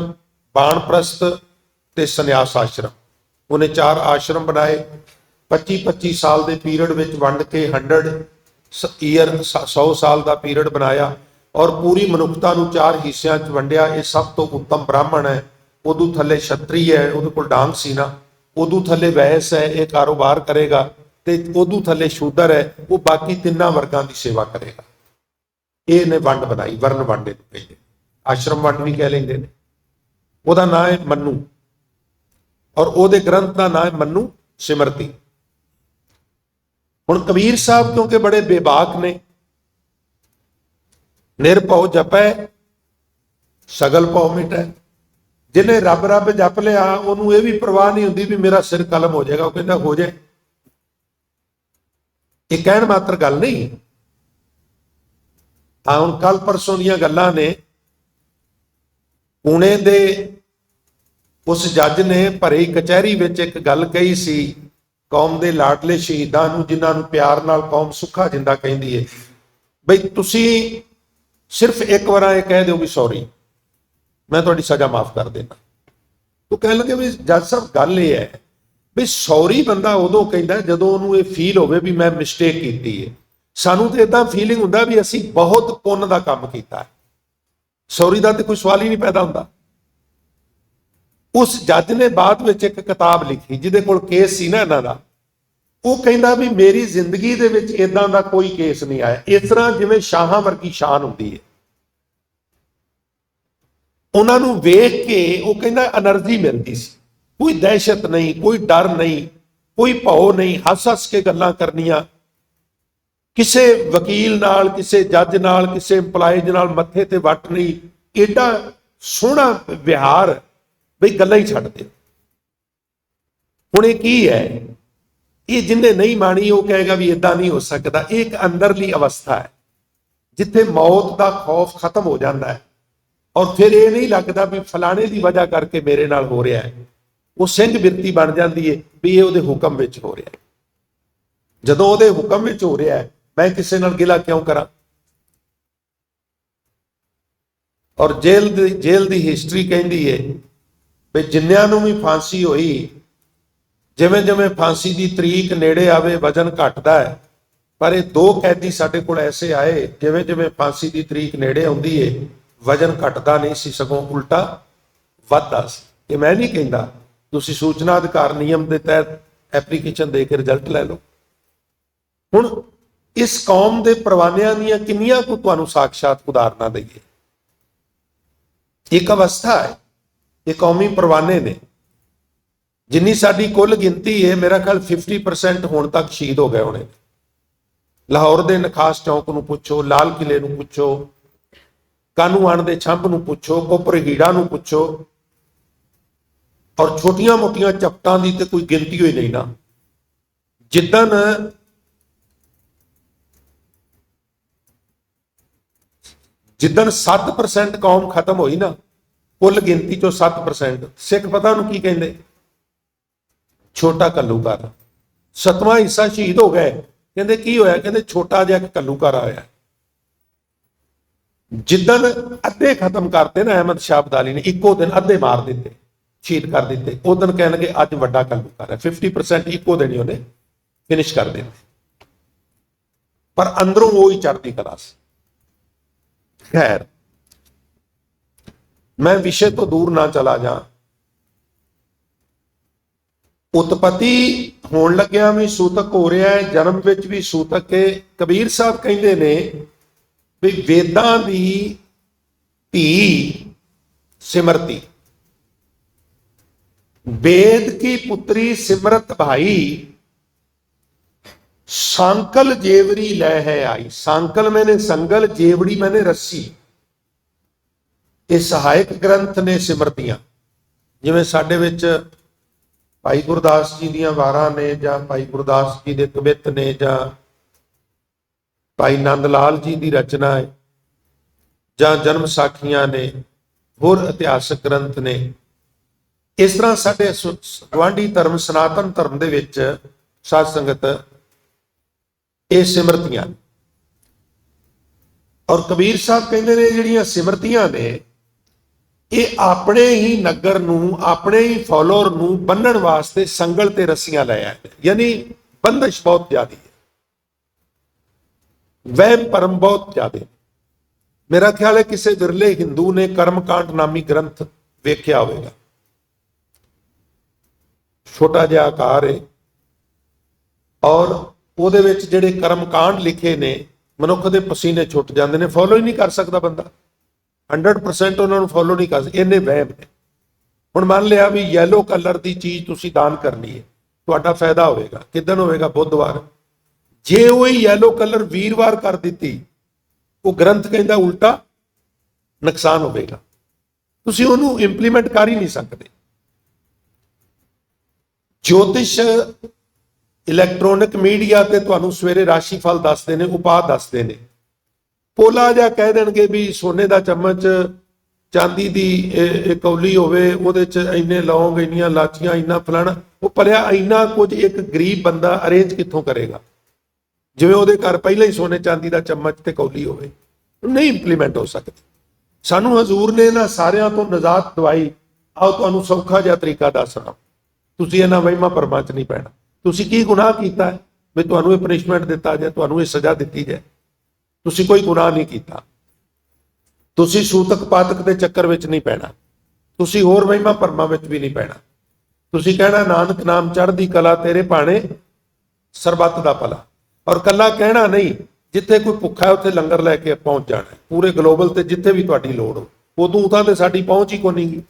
बाणप्रस्थ ते संन्यास आश्रम उन्हें 4 आश्रम बनाए। 25-25 साल के पीरियड में वंड के 100 ईयर 100 साल का पीरियड बनाया और पूरी मनुखता को 4 हिस्सों च वंडिया। ये सब तो उत्तम ब्राह्मण है, उदू थले क्षत्रिय है, उहदे कोल डांग सी ना, उदू थले वैश्य है, ये कारोबार करेगा, ते उदू थले शूदर है, वो बाकी 3 वर्गों की सेवा करेगा। ये ने वंड बनाई, वर्ण वंड कहते, आश्रम वंड भी कह लेंगे ने। उहदा नाम है मनु और उहदे ग्रंथ का नाम है मनु सिमरती। हुण कबीर साहब क्योंकि बड़े बेबाक ने, निरभौ जपै सगल भौ मिटै। जिन्हें रब रब जप लिया उन्होंने यह भी परवाह नहीं होती भी मेरा सिर कलम हो जाएगा, वो कहता हो जाए। ये कहण मात्र गल नहीं। हाँ हुण कल परसों दीयां गल्लां ने, पुणे दे उस जज ने भरी कचहरी विच एक गल कही सी कौम दे लाडले शहीदां नूं जिन्हां नूं प्यार नाल कौम सुखा जिंदा कहंदी है, बई तुसीं सिर्फ एक बार ये कह दो भी सॉरी मैं तुहाडी सजा माफ कर देना। तो कह लगे भी जज साहब गल ये है भी सॉरी बंदा उदों कहंदा जदों उहनूं ये फील होवे भी मैं मिसटेक कीती है। सानूं तो इदां फीलिंग हुंदा भी असीं बहुत पुण्य दा काम कीता है, सॉरी दा ते कोई सवाल ही नहीं पैदा हुंदा। उस जज ने बाद विच एक किताब लिखी जिहदे कोल केस सी ना इन्हां दा, वो कहंदा भी मेरी जिंदगी दे विच इदां दा कोई केस नहीं आया। इस तरह जिवें शाहां वर्गी शान हुंदी है, उन्हां नूं वेख के वो कहंदा एनर्जी मिलती सी, कोई दहशत नहीं, कोई डर नहीं, कोई भौ नहीं, हस हस के गल्लां करनियां, किसे वकील नाल, किसे जज नाल, किसे इंपलाइज नाल मत्थे ते वट नहीं, एडा सोहना विहार बई गल्लां ही छड्ड दे। हुण ये की है, ये जिन्हें नहीं माणी वो कहेगा भी इदां नहीं हो सकता। एक अंदरली अवस्था है जिथे मौत का खौफ खत्म हो जाता है और फिर ये नहीं लगता भी फलाने की वजह करके मेरे नाल हो रहा है। वो सिंह बिरती बन जाती है भी ये उहदे हुक्म विच हो रहा है। जदों उहदे हुक्म विच हो रहा है मैं किसी नाल गिला क्यों करा। और जेल दी हिस्टरी कहती है भी जिन्नियां नूं भी फांसी होई, जिवें जिवें फांसी की तरीक नेड़े आवे वजन घटदा है, पर ये 2 कैदी साडे कोल ऐसे आए जिवें जिवें फांसी की तरीक नेड़े आउंदी है वजन घटदा नहीं सी, सगों उल्टा वधदा सी। ये मैं नहीं कहंदा, तुसीं सूचना अधिकार नियम के तहत एप्लीकेशन दे के रिजल्ट लै लो। हुण इस कौम के परवानियां दीयां किन्नियां कुछ तुहानूं साक्षात उदाहरणां दईए। एक अवस्था है, ये कौमी परवाने ने, जिन्नी साडी कुल गिनती है मेरा ख्याल 50% हुण तक शहीद हो गए होने। लाहौर के नखास चौक नूं पुछो, लाल किले नूं पुछो, कानूआण के छंभ नूं पुछो, कोपर हीड़ा नूं पुछो, और छोटिया मोटिया चपटां की तो कोई गिनती ही नहीं ना। जिदन 7% कौम खत्म हुई ना, कुल गिनती चो 7%, सिख पता उन्होंने की कहते, छोटा कल्लूकार। 7वां हिस्सा शहीद हो गए, कहते की होया, कहते छोटा जिहा कल्लूकार आया। जिदन अद्धे खत्म करते ना अहमद शाह अब्दाली ने, इको दिन अद्धे मार दिते, शहीद कर दिते, उस दिन कह लगे अज वड्डा कल्लूकार है। 50% इको दिन ही उन्हें फिनिश कर दिते, पर अंदरों वो ही चढ़ती कला सी। खैर मैं विषय तो दूर ना चला जा। ਉਤਪਤੀ ਹੋਣ ਲੱਗਿਆ ਵੀ ਸੂਤਕ ਹੋ ਰਿਹਾ ਹੈ, ਜਨਮ ਵਿੱਚ ਵੀ ਸੂਤਕ ਹੈ। ਕਬੀਰ ਸਾਹਿਬ ਕਹਿੰਦੇ ਨੇ ਵੀ ਵੇਦਾਂ ਦੀ ਧੀ ਸਿਮਰਤੀ, वेद की पुत्री सिमरत भाई, सांकल जेवरी लय है आई। सांकल मैंने संगल, जेवड़ी मैंने रस्सी। ये सहायक ग्रंथ ने सिमरतियां, जिवें साडे विच भाई गुरदास जी दियां वारां ने, जां भाई गुरदास जी दे कवित ने, जां भाई नंद लाल जी की रचना है, जां जन्म साखियां ने, होर इतिहासक ग्रंथ ने। इस तरह साडे गुआढ़ी धर्म सनातन धर्म दे विच साध संगत ये सिमरतियां, और कबीर साहब कहते ने जिहड़ियां सिमरतियां ने ये अपने ही नगर नूं, अपने ही फॉलोअर नूं बन्नण वास्ते संगल ते रस्सियां लै आए, यानी बंदिश बहुत ज्यादा है, वहम भरम बहुत ज्यादा। मेरा ख्याल है किसी विरले हिंदू ने कर्मकांड नामी ग्रंथ वेख्या होवेगा, छोटा जिहा आकार है, और ਉਹਦੇ ਵਿੱਚ ਜਿਹੜੇ ਕਰਮਕਾਂਡ ਲਿਖੇ ਨੇ ਮਨੁੱਖ ਦੇ ਪਸੀਨੇ ਛੁੱਟ ਜਾਂਦੇ ਨੇ, ਫੋਲੋ ਹੀ ਨਹੀਂ ਕਰ ਸਕਦਾ ਬੰਦਾ, 100% ਉਹਨਾਂ ਨੂੰ ਫੋਲੋ ਨਹੀਂ ਕਰ ਸਕਦਾ, ਇੰਨੇ ਵਹਿਮ ਨੇ। ਹੁਣ ਮੰਨ ਲਿਆ ਵੀ ਯੈਲੋ ਕਲਰ ਦੀ ਚੀਜ਼ ਤੁਸੀਂ ਦਾਨ ਕਰਨੀ ਹੈ, ਤੁਹਾਡਾ ਫਾਇਦਾ ਹੋਵੇਗਾ, ਕਿਦਨ ਹੋਵੇਗਾ? ਬੁੱਧਵਾਰ। ਜੇ ਉਹ ਯੈਲੋ ਕਲਰ ਵੀਰਵਾਰ ਕਰ ਦਿੱਤੀ, ਉਹ ਗ੍ਰੰਥ ਕਹਿੰਦਾ ਉਲਟਾ ਨੁਕਸਾਨ ਹੋਵੇਗਾ, ਤੁਸੀਂ ਉਹਨੂੰ ਇੰਪਲੀਮੈਂਟ ਕਰ ਹੀ ਨਹੀਂ ਸਕਦੇ। ज्योतिष इलैक्ट्रॉनिक मीडिया ते तुहानू सवेरे राशिफल दसदे ने, उपाय दसदे ने, पोला जिहा कह देणगे भी सोने का चम्मच, चांदी की कौली होवे, उहदे च इन्ने लौंग, इन्नियां लाचियां, इन्ना फलाना, वो भलिया इन्ना कुछ एक गरीब बंदा अरेंज कित्थों करेगा? जिवें उहदे घर पहले ही सोने चांदी का चम्मच ते कौली होवे, नहीं इंप्लीमेंट हो सकती। सानू हजूर ने इन्हां सारियां तो निजात दवाई। आओ तुहानू सौखा जिहा तरीका दसदा, ਤੁਸੀਂ ਇਹਨਾਂ ਵਹਿਮਾਂ ਭਰਮਾਂ 'ਚ ਨਹੀਂ ਪੈਣਾ। ਤੁਸੀਂ ਕੀ ਗੁਨਾਹ ਕੀਤਾ ਹੈ ਵੀ ਤੁਹਾਨੂੰ ਇਹ ਪਨਿਸ਼ਮੈਂਟ ਦਿੱਤਾ ਜਾਏ, ਤੁਹਾਨੂੰ ਇਹ ਸਜ਼ਾ ਦਿੱਤੀ ਜਾਏ? ਤੁਸੀਂ ਕੋਈ ਗੁਨਾਹ ਨਹੀਂ ਕੀਤਾ। ਤੁਸੀਂ ਸੂਤਕ ਪਾਤਕ ਦੇ ਚੱਕਰ ਵਿੱਚ ਨਹੀਂ ਪੈਣਾ, ਤੁਸੀਂ ਹੋਰ ਵਹਿਮਾਂ ਭਰਮਾਂ ਵਿੱਚ ਵੀ ਨਹੀਂ ਪੈਣਾ। ਤੁਸੀਂ ਕਹਿਣਾ ਨਾਨਕ ਨਾਮ ਚੜ੍ਹਦੀ ਕਲਾ, ਤੇਰੇ ਭਾਣੇ ਸਰਬੱਤ ਦਾ ਭਲਾ। ਔਰ ਕੱਲਾ ਕਹਿਣਾ ਨਹੀਂ, ਜਿੱਥੇ ਕੋਈ ਭੁੱਖਾ ਹੈ ਉੱਥੇ ਲੰਗਰ ਲੈ ਕੇ ਪਹੁੰਚ ਜਾਣਾ, ਪੂਰੇ ਗਲੋਬਲ ਤੇ ਜਿੱਥੇ ਵੀ ਤੁਹਾਡੀ ਲੋੜ ਹੋ। ਉਦੋਂ ਤਾਂ ਤੇ ਸਾਡੀ ਪਹੁੰਚ ਹੀ ਕੋਈ ਨਹੀਂ,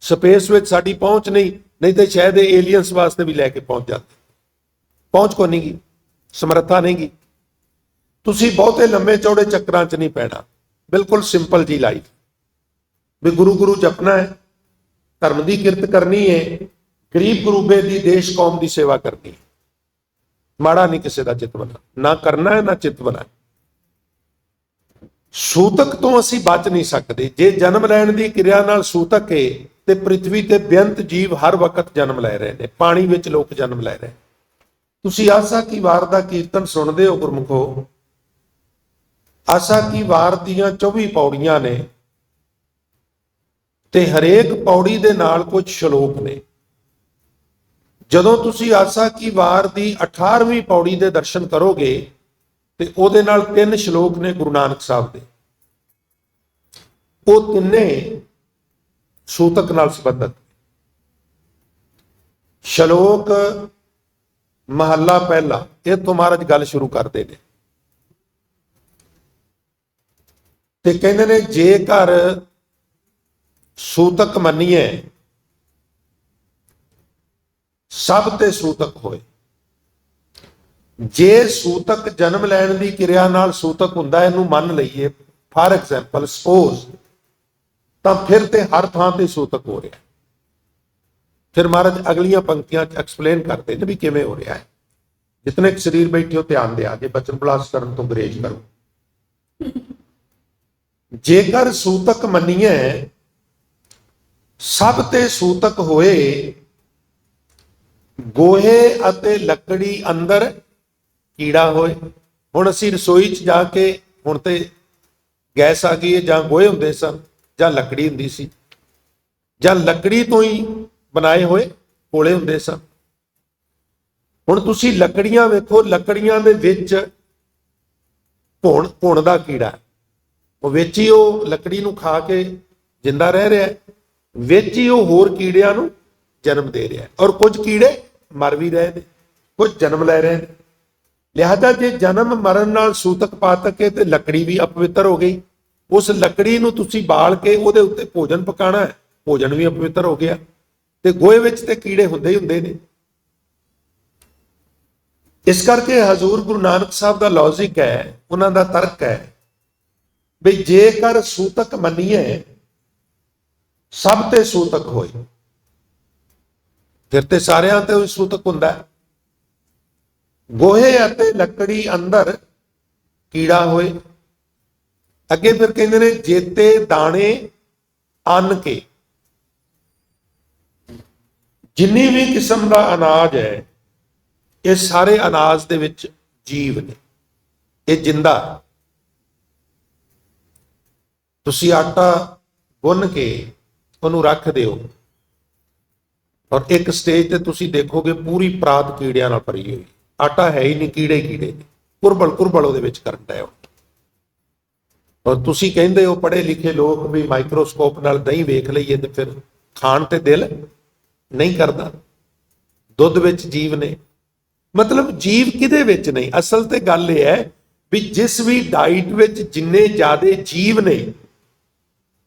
ਸਪੇਸ ਵਿੱਚ ਸਾਡੀ ਪਹੁੰਚ ਨਹੀਂ, नहीं तो शायद एलियंस वास्ते भी लैके पहुंच जाते, पहुंच को नहीं गी, समर्था नहीं गी। तुसी बहुते लंबे चौड़े चक्रां च नहीं पैना, बिल्कुल सिंपल जी लाइफ भी गुरु गुरु जपना है, धर्म की किरत करनी है, गरीब गरूबे की देश कौम की सेवा करनी है, माड़ा नहीं किसी का चित बना, ना करना है ना चित बना। सूतक तो असीं बच नहीं सकते। जे जन्म लैण की क्रिया नाल सूतक है ते पृथ्वी ते बेअंत जीव हर वक्त जन्म लै रहे हैं, पानी विच लोग जन्म लै रहे। तुसीं आसा की वार दा कीर्तन सुनदे हो गुरमुखो, आसा की वार दीयां 24 पौड़ियां ने ते हरेक पौड़ी दे नाल कुछ श्लोक ने। जदों तुसीं आसा की वार दी 18वीं पौड़ी दे दर्शन करोगे ते ओहदे नाल 3 श्लोक ने गुरु नानक साहब दे, ਉਹ ਤਿੰਨੇ ਸੂਤਕ ਨਾਲ ਸੰਬੰਧਿਤ। ਸ਼ਲੋਕ ਮਹੱਲਾ ਪਹਿਲਾ, ਇਹ ਤੋਂ ਮਹਾਰਾਜ ਗੱਲ ਸ਼ੁਰੂ ਕਰਦੇ ਨੇ ਤੇ ਕਹਿੰਦੇ ਨੇ, ਜੇਕਰ ਸੂਤਕ ਮੰਨੀਏ ਸਭ ਤੇ ਸੂਤਕ ਹੋਏ। ਜੇ ਸੂਤਕ ਜਨਮ ਲੈਣ ਦੀ ਕਿਰਿਆ ਨਾਲ ਸੂਤਕ ਹੁੰਦਾ, ਇਹਨੂੰ ਮੰਨ ਲਈਏ ਫਾਰ ਐਗਜ਼ਾਮਪਲ ਸਪੋਜ਼, ਤਾਂ ਫਿਰ ਤੇ ਹਰ ਥਾਂ ਤੇ ਸੂਤਕ ਹੋ ਰਿਹਾ। ਫਿਰ ਮਹਾਰਾਜ ਅਗਲੀਆਂ ਪੰਕਤੀਆਂ 'ਚ ਐਕਸਪਲੇਨ ਕਰਦੇ ਨੇ ਵੀ ਕਿਵੇਂ ਹੋ ਰਿਹਾ ਹੈ। ਜਿਤਨੇ ਸਰੀਰ ਬੈਠੇ ਹੋ ਧਿਆਨ ਦਿਆ ਜੇ, ਬਚਨ ਬਲਾਸ ਕਰਨ ਤੋਂ ਗੁਰੇਜ਼ ਕਰੋ। ਜੇਕਰ ਸੂਤਕ ਮੰਨੀਏ ਸਭ ਤੇ ਸੂਤਕ ਹੋਏ, ਗੋਹੇ ਅਤੇ ਲੱਕੜੀ ਅੰਦਰ ਕੀੜਾ ਹੋਏ। ਹੁਣ ਅਸੀਂ ਰਸੋਈ 'ਚ ਜਾ ਕੇ, ਹੁਣ ਤੇ ਗੈਸ ਆ ਗਈ ਹੈ, ਜਾਂ ਗੋਹੇ ਹੁੰਦੇ ਸਨ ਜਾਂ ਲੱਕੜੀ ਹੁੰਦੀ ਸੀ, ਜਾਂ ਲੱਕੜੀ ਤੋਂ ਹੀ ਬਣਾਏ ਹੋਏ ਕੋਲੇ ਹੁੰਦੇ ਸਨ। ਹੁਣ ਤੁਸੀਂ ਲੱਕੜੀਆਂ ਵੇਖੋ, ਲੱਕੜੀਆਂ ਦੇ ਵਿੱਚ ਭੁਣ ਦਾ ਕੀੜਾ, ਉਹ ਵਿੱਚ ਹੀ ਉਹ ਲੱਕੜੀ ਨੂੰ ਖਾ ਕੇ ਜਿੰਦਾ ਰਹਿ ਰਿਹਾ, ਵਿੱਚ ਹੀ ਉਹ ਹੋਰ ਕੀੜਿਆਂ ਨੂੰ जन्म दे रहा है और कुछ कीड़े मर भी रहे हैं, कुछ जन्म लै रहे हैं। लिहाजा जे जन्म मरण नाल सूतक पातक है तो लकड़ी भी अपवित्र हो गई। उस लकड़ी नूं तुसीं बाल के उहदे उत्ते भोजन पकाना है, भोजन भी अपवित्र हो गया। ते गोहे विच ते कीड़े हुंदे ही हुंदे ने। इस करके हजूर गुरु नानक साहब का लॉजिक है, उन्हां दा तर्क है भी जेकर सूतक मनीए सब ते सूतक होए फिर ते सारियां ते सूतक हुंदा है। गोहे अते लकड़ी अंदर कीड़ा होए। अगे फिर कहते ने जेते दाने अन्न के, जिन्नी भी किस्म का अनाज है ये सारे अनाज दे विच जीव ने, ये जिंदा। तुसी आटा गुन के उन्होंने रख दिओ और एक स्टेज ते तुसी देखोगे पूरी परात कीड़ियां नाल भरी हुई, आटा है ही नहीं, कीड़े कीड़े ने, कुरबल कुरबल उहदे विच करन डए हो। और तुसी कहंदे हो पढ़े लिखे लोग भी माइक्रोस्कोप नाल दही वेख लईए ते फिर खाण ते दिल नहीं करदा। दुध विच जीव ने, मतलब जीव किदे विच नहीं। असल ते गल यह है भी जिस भी डाइट विच जिन्ने ज्यादा जीव ने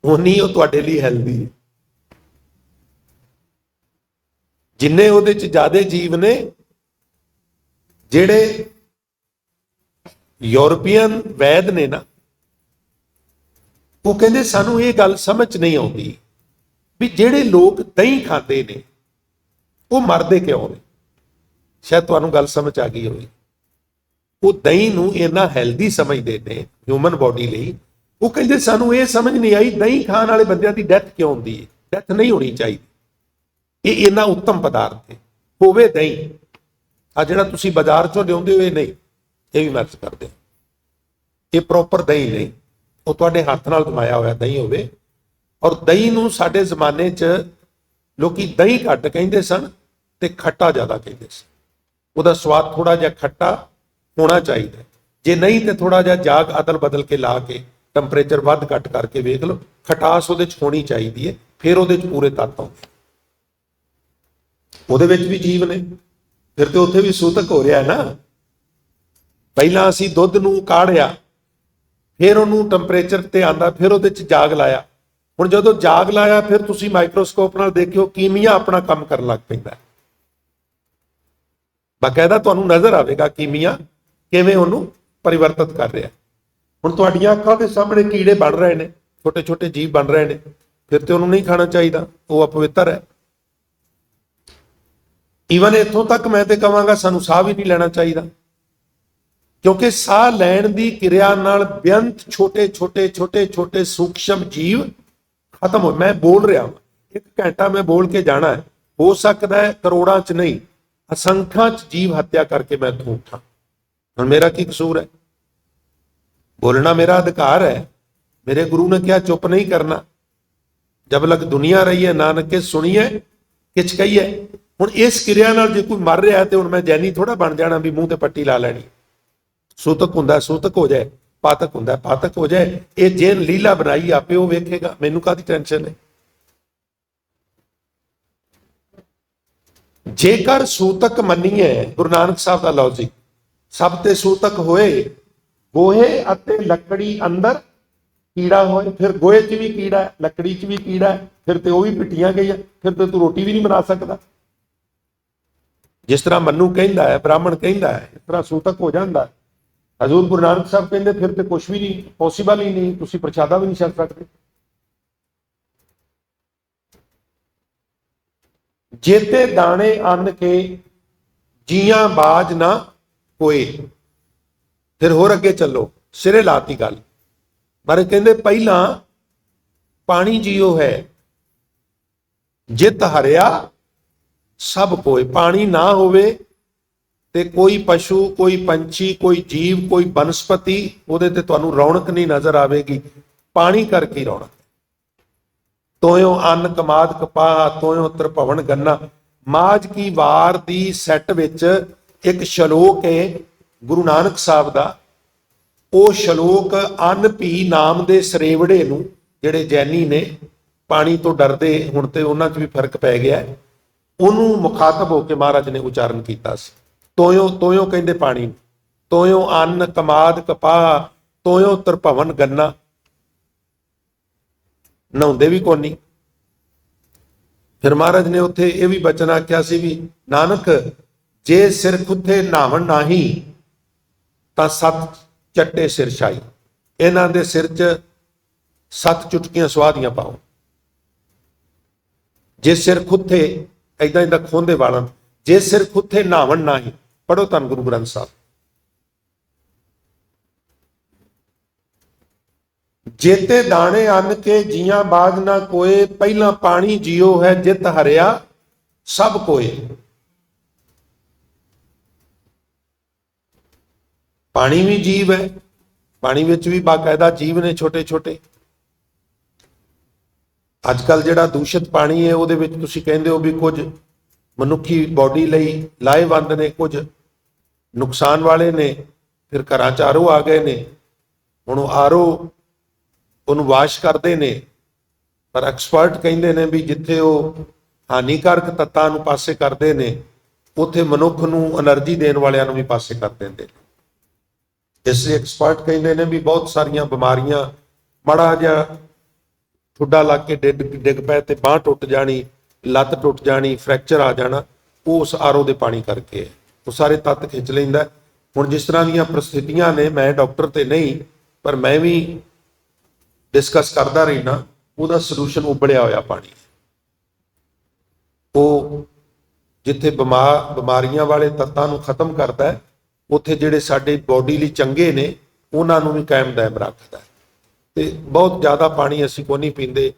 उन्नी वो तुहाडे लई हेल्दी है। जिन्ने उहदे च ज्यादा जीव ने, जिहड़े यूरोपीयन वैद ने ना, वो कहते सानू ये गल समझ नहीं आती भी जिहड़े लोग दही खाते ने वो मरदे क्यों ने। शायद तुहानू गल समझ आ गई होगी। वो दही नूं इन्ना हैल्दी समझते हैं ह्यूमन बॉडी लई। वो कहते सानू ये समझ नहीं आई दही खाण वाले बंदियां दी डैथ क्यों होंदी है, डैथ नहीं होनी चाहिए। ये इन्ना उत्तम पदार्थ है, होवे दही। आ जिहड़ा तुसीं बाजार चों लिआउंदे हो ये नहीं, ये भी मैच करदे, ये प्रॉपर दही नहीं, वो तुहाडे हत्थ नाल जमाया होया दही होवे। और दही नूं साडे जमाने च लोकी दही घट कहिंदे सन ते खट्टा ज्यादा कहिंदे सन। ਉਹਦਾ स्वाद थोड़ा जिहा खट्टा होना चाहिए, जे नहीं तो थोड़ा जिहा जाग अदल बदल के ला के टंपरेचर वध घट करके वेख लो, खटास ਉਹਦੇ 'ਚ होनी चाहिए है, फिर ਉਹਦੇ 'ਚ पूरे तत्त आउंदे। ਉਹਦੇ ਵਿੱਚ भी जीव ने, फिर तो उत्थे भी सूतक हो रहा है ना। ਪਹਿਲਾਂ ਅਸੀਂ ਦੁੱਧ ਨੂੰ ਕਾੜਿਆ, फिर ਉਹਨੂੰ टंपरेचर ਤੇ ਆਂਦਾ, फिर ਉਹਦੇ 'ਚ जाग लाया। ਹੁਣ ਜਦੋਂ जाग लाया फिर ਤੁਸੀਂ माइक्रोस्कोप नाल देखियो कीमिया अपना काम करन लग पैंदा है। बाकायदा तुहानू नजर आएगा कीमिया किवें उहनूं परिवर्तित कर रहा है। हुण तुहाडीआं अखां दे सामने कीड़े बन रहे हैं, छोटे छोटे जीव बन रहे हैं, फिर तो उन्होंने नहीं खाना चाहिए, वो अपवित्र है। ईवन इत्थों तक मैं तो कहांगा सानू साह भी नहीं लेना चाहिए, क्योंकि साह लैण दी किरिया नाल बेअंत छोटे छोटे छोटे छोटे सूक्ष्म जीव खत्म हो। मैं बोल रहा हूं, एक घंटा मैं बोल के जाना है, हो सकता है करोड़ां च नहीं असंख्या जीव हत्या करके मैं इत्थों उठा। हुण मेरा की कसूर है? बोलना मेरा अधिकार है। मेरे गुरु ने क्या चुप नहीं करना। जब लग दुनिया रही है नानके सुनिए किछ कहिए। हुण इस क्रिया नाल जे कोई मर रहा है तो हुण मैं जैनी थोड़ा बन जाना भी मूँह ते पट्टी ला लैनी। सूतक हुंदा सूतक हो जाए, पातक हुंदा पातक हो जाए। ये जेन लीला बनाई आपे वो वेखेगा, मैनू काहदी टेंशन है। जेकर सूतक मनीए गुरु नानक साहब का लॉजिक, सब ते सूतक होए, गोहे अते लकड़ी अंदर कीड़ा होए। फिर गोहे च भी कीड़ा है, लकड़ी च भी कीड़ा है, फिर तो भी पिटियां गई है, फिर तो तू रोटी भी नहीं बना सकता। जिस तरह मनु कहता है, ब्राह्मण कहता है, इस तरह सूतक हो जाता है। हजूर गुरु नानक साहब कहते फिर तो कुछ भी नहीं पॉसीबल ही नहीं, तुसी प्रसादा भी नहीं छक सकते। जेते दाने अन्न के जियां बाज ना कोई। फिर होर अगे चलो, सिरे लाती गल। मारे कहते पहला पानी जियो है, जित हरिया सब कोई। पानी ना होवे ते कोई पशु, कोई पंछी, कोई जीव, कोई बनस्पति उहदे ते तुहानू रौनक नहीं नजर आवेगी। पानी करके रौनक। तोयो अन्न कमाद कपाह, तोयो त्रिभवन गन्ना। माज की वार दी सैट विच एक शलोक है गुरु नानक साहब दा। ਉਹ ਸ਼ਲੋਕ अन्न पी नाम ਦੇ ਸਰੇਵੜੇ ਨੂੰ ਜਿਹੜੇ ਜੈਨੀ ਨੇ ਪਾਣੀ ਤੋਂ ਡਰਦੇ, ਹੁਣ ਤੇ ਉਹਨਾਂ 'ਚ ਵੀ ਫਰਕ ਪੈ ਗਿਆ। ਉਹਨੂੰ ਮੁਖਾਤਬ ਹੋ ਕੇ ਮਹਾਰਾਜ ਨੇ ਉਚਾਰਨ ਕੀਤਾ ਸੀ। ਤੋਇਓ ਤੋਇਓ ਕਹਿੰਦੇ ਪਾਣੀ ਨੂੰ, ਤੋਇਓ ਅੰਨ ਕਮਾਦ ਕਪਾਹ, ਤੋਇਓ ਤ੍ਰਿਭਵਨ ਗੰਨਾ। ਨਹਾਉਂਦੇ ਵੀ ਕੋਨੀ। ਫਿਰ ਮਹਾਰਾਜ ਨੇ ਉੱਥੇ ਇਹ ਵੀ ਬਚਨ ਆਖਿਆ ਸੀ ਵੀ ਨਾਨਕ ਜੇ ਸਿਰ ਖੁੱਥੇ ਨਹਾਵਣ ਨਾਹੀ ਤਾਂ 7 ਚੱਟੇ ਸਿਰ ਛਾਈ। ਇਹਨਾਂ ਦੇ ਸਿਰ 'ਚ 7 ਚੁਟਕੀਆਂ ਸੁਆਹ ਪਾਓ। ਜੇ ਸਿਰ ਖੁੱਥੇ ਏਦਾਂ ਏਦਾਂ ਖੋਂਦੇ ਵਾਲਾਂ, ਜੇ ਸਿਰ ਖੁੱਥੇ ਨਹਾਵਣ ਨਾਹੀ। ਪੜੋ ਧੰਨ ਗੁਰੂ ਗ੍ਰੰਥ ਸਾਹਿਬ। ਜੇਤੇ ਦਾਣੇ ਅੰਨ ਕੇ ਜੀਆਂ ਬਾਜ ਨਾ ਕੋਏ, ਪਹਿਲਾਂ ਪਾਣੀ ਜੀਓ ਹੈ ਜਿਤ ਹਰਿਆ ਸਭ ਕੋਏ। ਪਾਣੀ ਵੀ ਜੀਵ ਹੈ, ਪਾਣੀ ਵਿੱਚ ਵੀ ਬਾਕਾਇਦਾ ਜੀਵ ਨੇ ਛੋਟੇ ਛੋਟੇ। ਅੱਜ ਕੱਲ ਜਿਹੜਾ ਦੂਸ਼ਿਤ ਪਾਣੀ ਹੈ ਉਹਦੇ ਵਿੱਚ ਤੁਸੀਂ ਕਹਿੰਦੇ ਹੋ ਵੀ ਕੁਝ ਮਨੁੱਖੀ ਬੋਡੀ ਲਈ ਲਾਹੇਵੰਦ ਨੇ, ਕੁਝ ਨੁਕਸਾਨ ਵਾਲੇ ਨੇ। ਫਿਰ ਘਰਾਂ 'ਚ ਆਰਓ ਆ ਗਏ ਨੇ, ਹੁਣ ਉਹ ਆਰਓ ਉਹਨੂੰ ਵਾਸ਼ ਕਰਦੇ ਨੇ, ਪਰ ਐਕਸਪਰਟ ਕਹਿੰਦੇ ਨੇ ਵੀ ਜਿੱਥੇ ਉਹ ਹਾਨੀਕਾਰਕ ਤੱਤਾਂ ਨੂੰ ਪਾਸੇ ਕਰਦੇ ਨੇ ਉੱਥੇ ਮਨੁੱਖ ਨੂੰ એનર્ਜੀ ਦੇਣ ਵਾਲਿਆਂ ਨੂੰ ਵੀ ਪਾਸੇ ਕਰ ਦਿੰਦੇ ਨੇ। ਇਸ ਲਈ ਐਕਸਪਰਟ ਕਹਿੰਦੇ ਨੇ ਵੀ ਬਹੁਤ ਸਾਰੀਆਂ ਬਿਮਾਰੀਆਂ, ਮਾੜਾ ਜਿਹਾ ਠੁੱਡਾ ਲੱਗ ਕੇ ਡਿੱਗ ਪਏ ਤੇ ਬਾਂਹ ਟੁੱਟ ਜਾਣੀ, ਲੱਤ ਟੁੱਟ ਜਾਣੀ, ਫ੍ਰੈਕਚਰ ਆ ਜਾਣਾ, ਉਹ ਉਸ ਆਰਓ ਦੇ ਪਾਣੀ ਕਰਕੇ ਹੈ। ਉਹ ਸਾਰੇ ਤੱਤ ਖਿੱਚ ਲੈਂਦਾ। ਹੁਣ ਜਿਸ ਤਰ੍ਹਾਂ ਦੀਆਂ ਪ੍ਰਸਥਿਤੀਆਂ ਨੇ, ਮੈਂ ਡਾਕਟਰ ਤੇ ਨਹੀਂ ਪਰ ਮੈਂ ਵੀ ਡਿਸਕਸ ਕਰਦਾ ਰਹਿਣਾ, ਉਹਦਾ ਸੋਲੂਸ਼ਨ ਉਬਲਿਆ ਹੋਇਆ ਪਾਣੀ। ਉਹ ਜਿੱਥੇ ਬਿਮਾਰੀਆਂ ਵਾਲੇ ਤੱਤਾਂ ਨੂੰ ਖਤਮ ਕਰਦਾ ਹੈ, ਉੱਥੇ ਜਿਹੜੇ ਸਾਡੇ ਬੋਡੀ ਲਈ ਚੰਗੇ ਨੇ ਉਹਨਾਂ ਨੂੰ ਵੀ ਕਾਇਮ ਦائم ਰੱਖਦਾ। ਤੇ ਬਹੁਤ ਜ਼ਿਆਦਾ ਪਾਣੀ ਅਸੀਂ ਕੋਈ ਨਹੀਂ ਪੀਂਦੇ।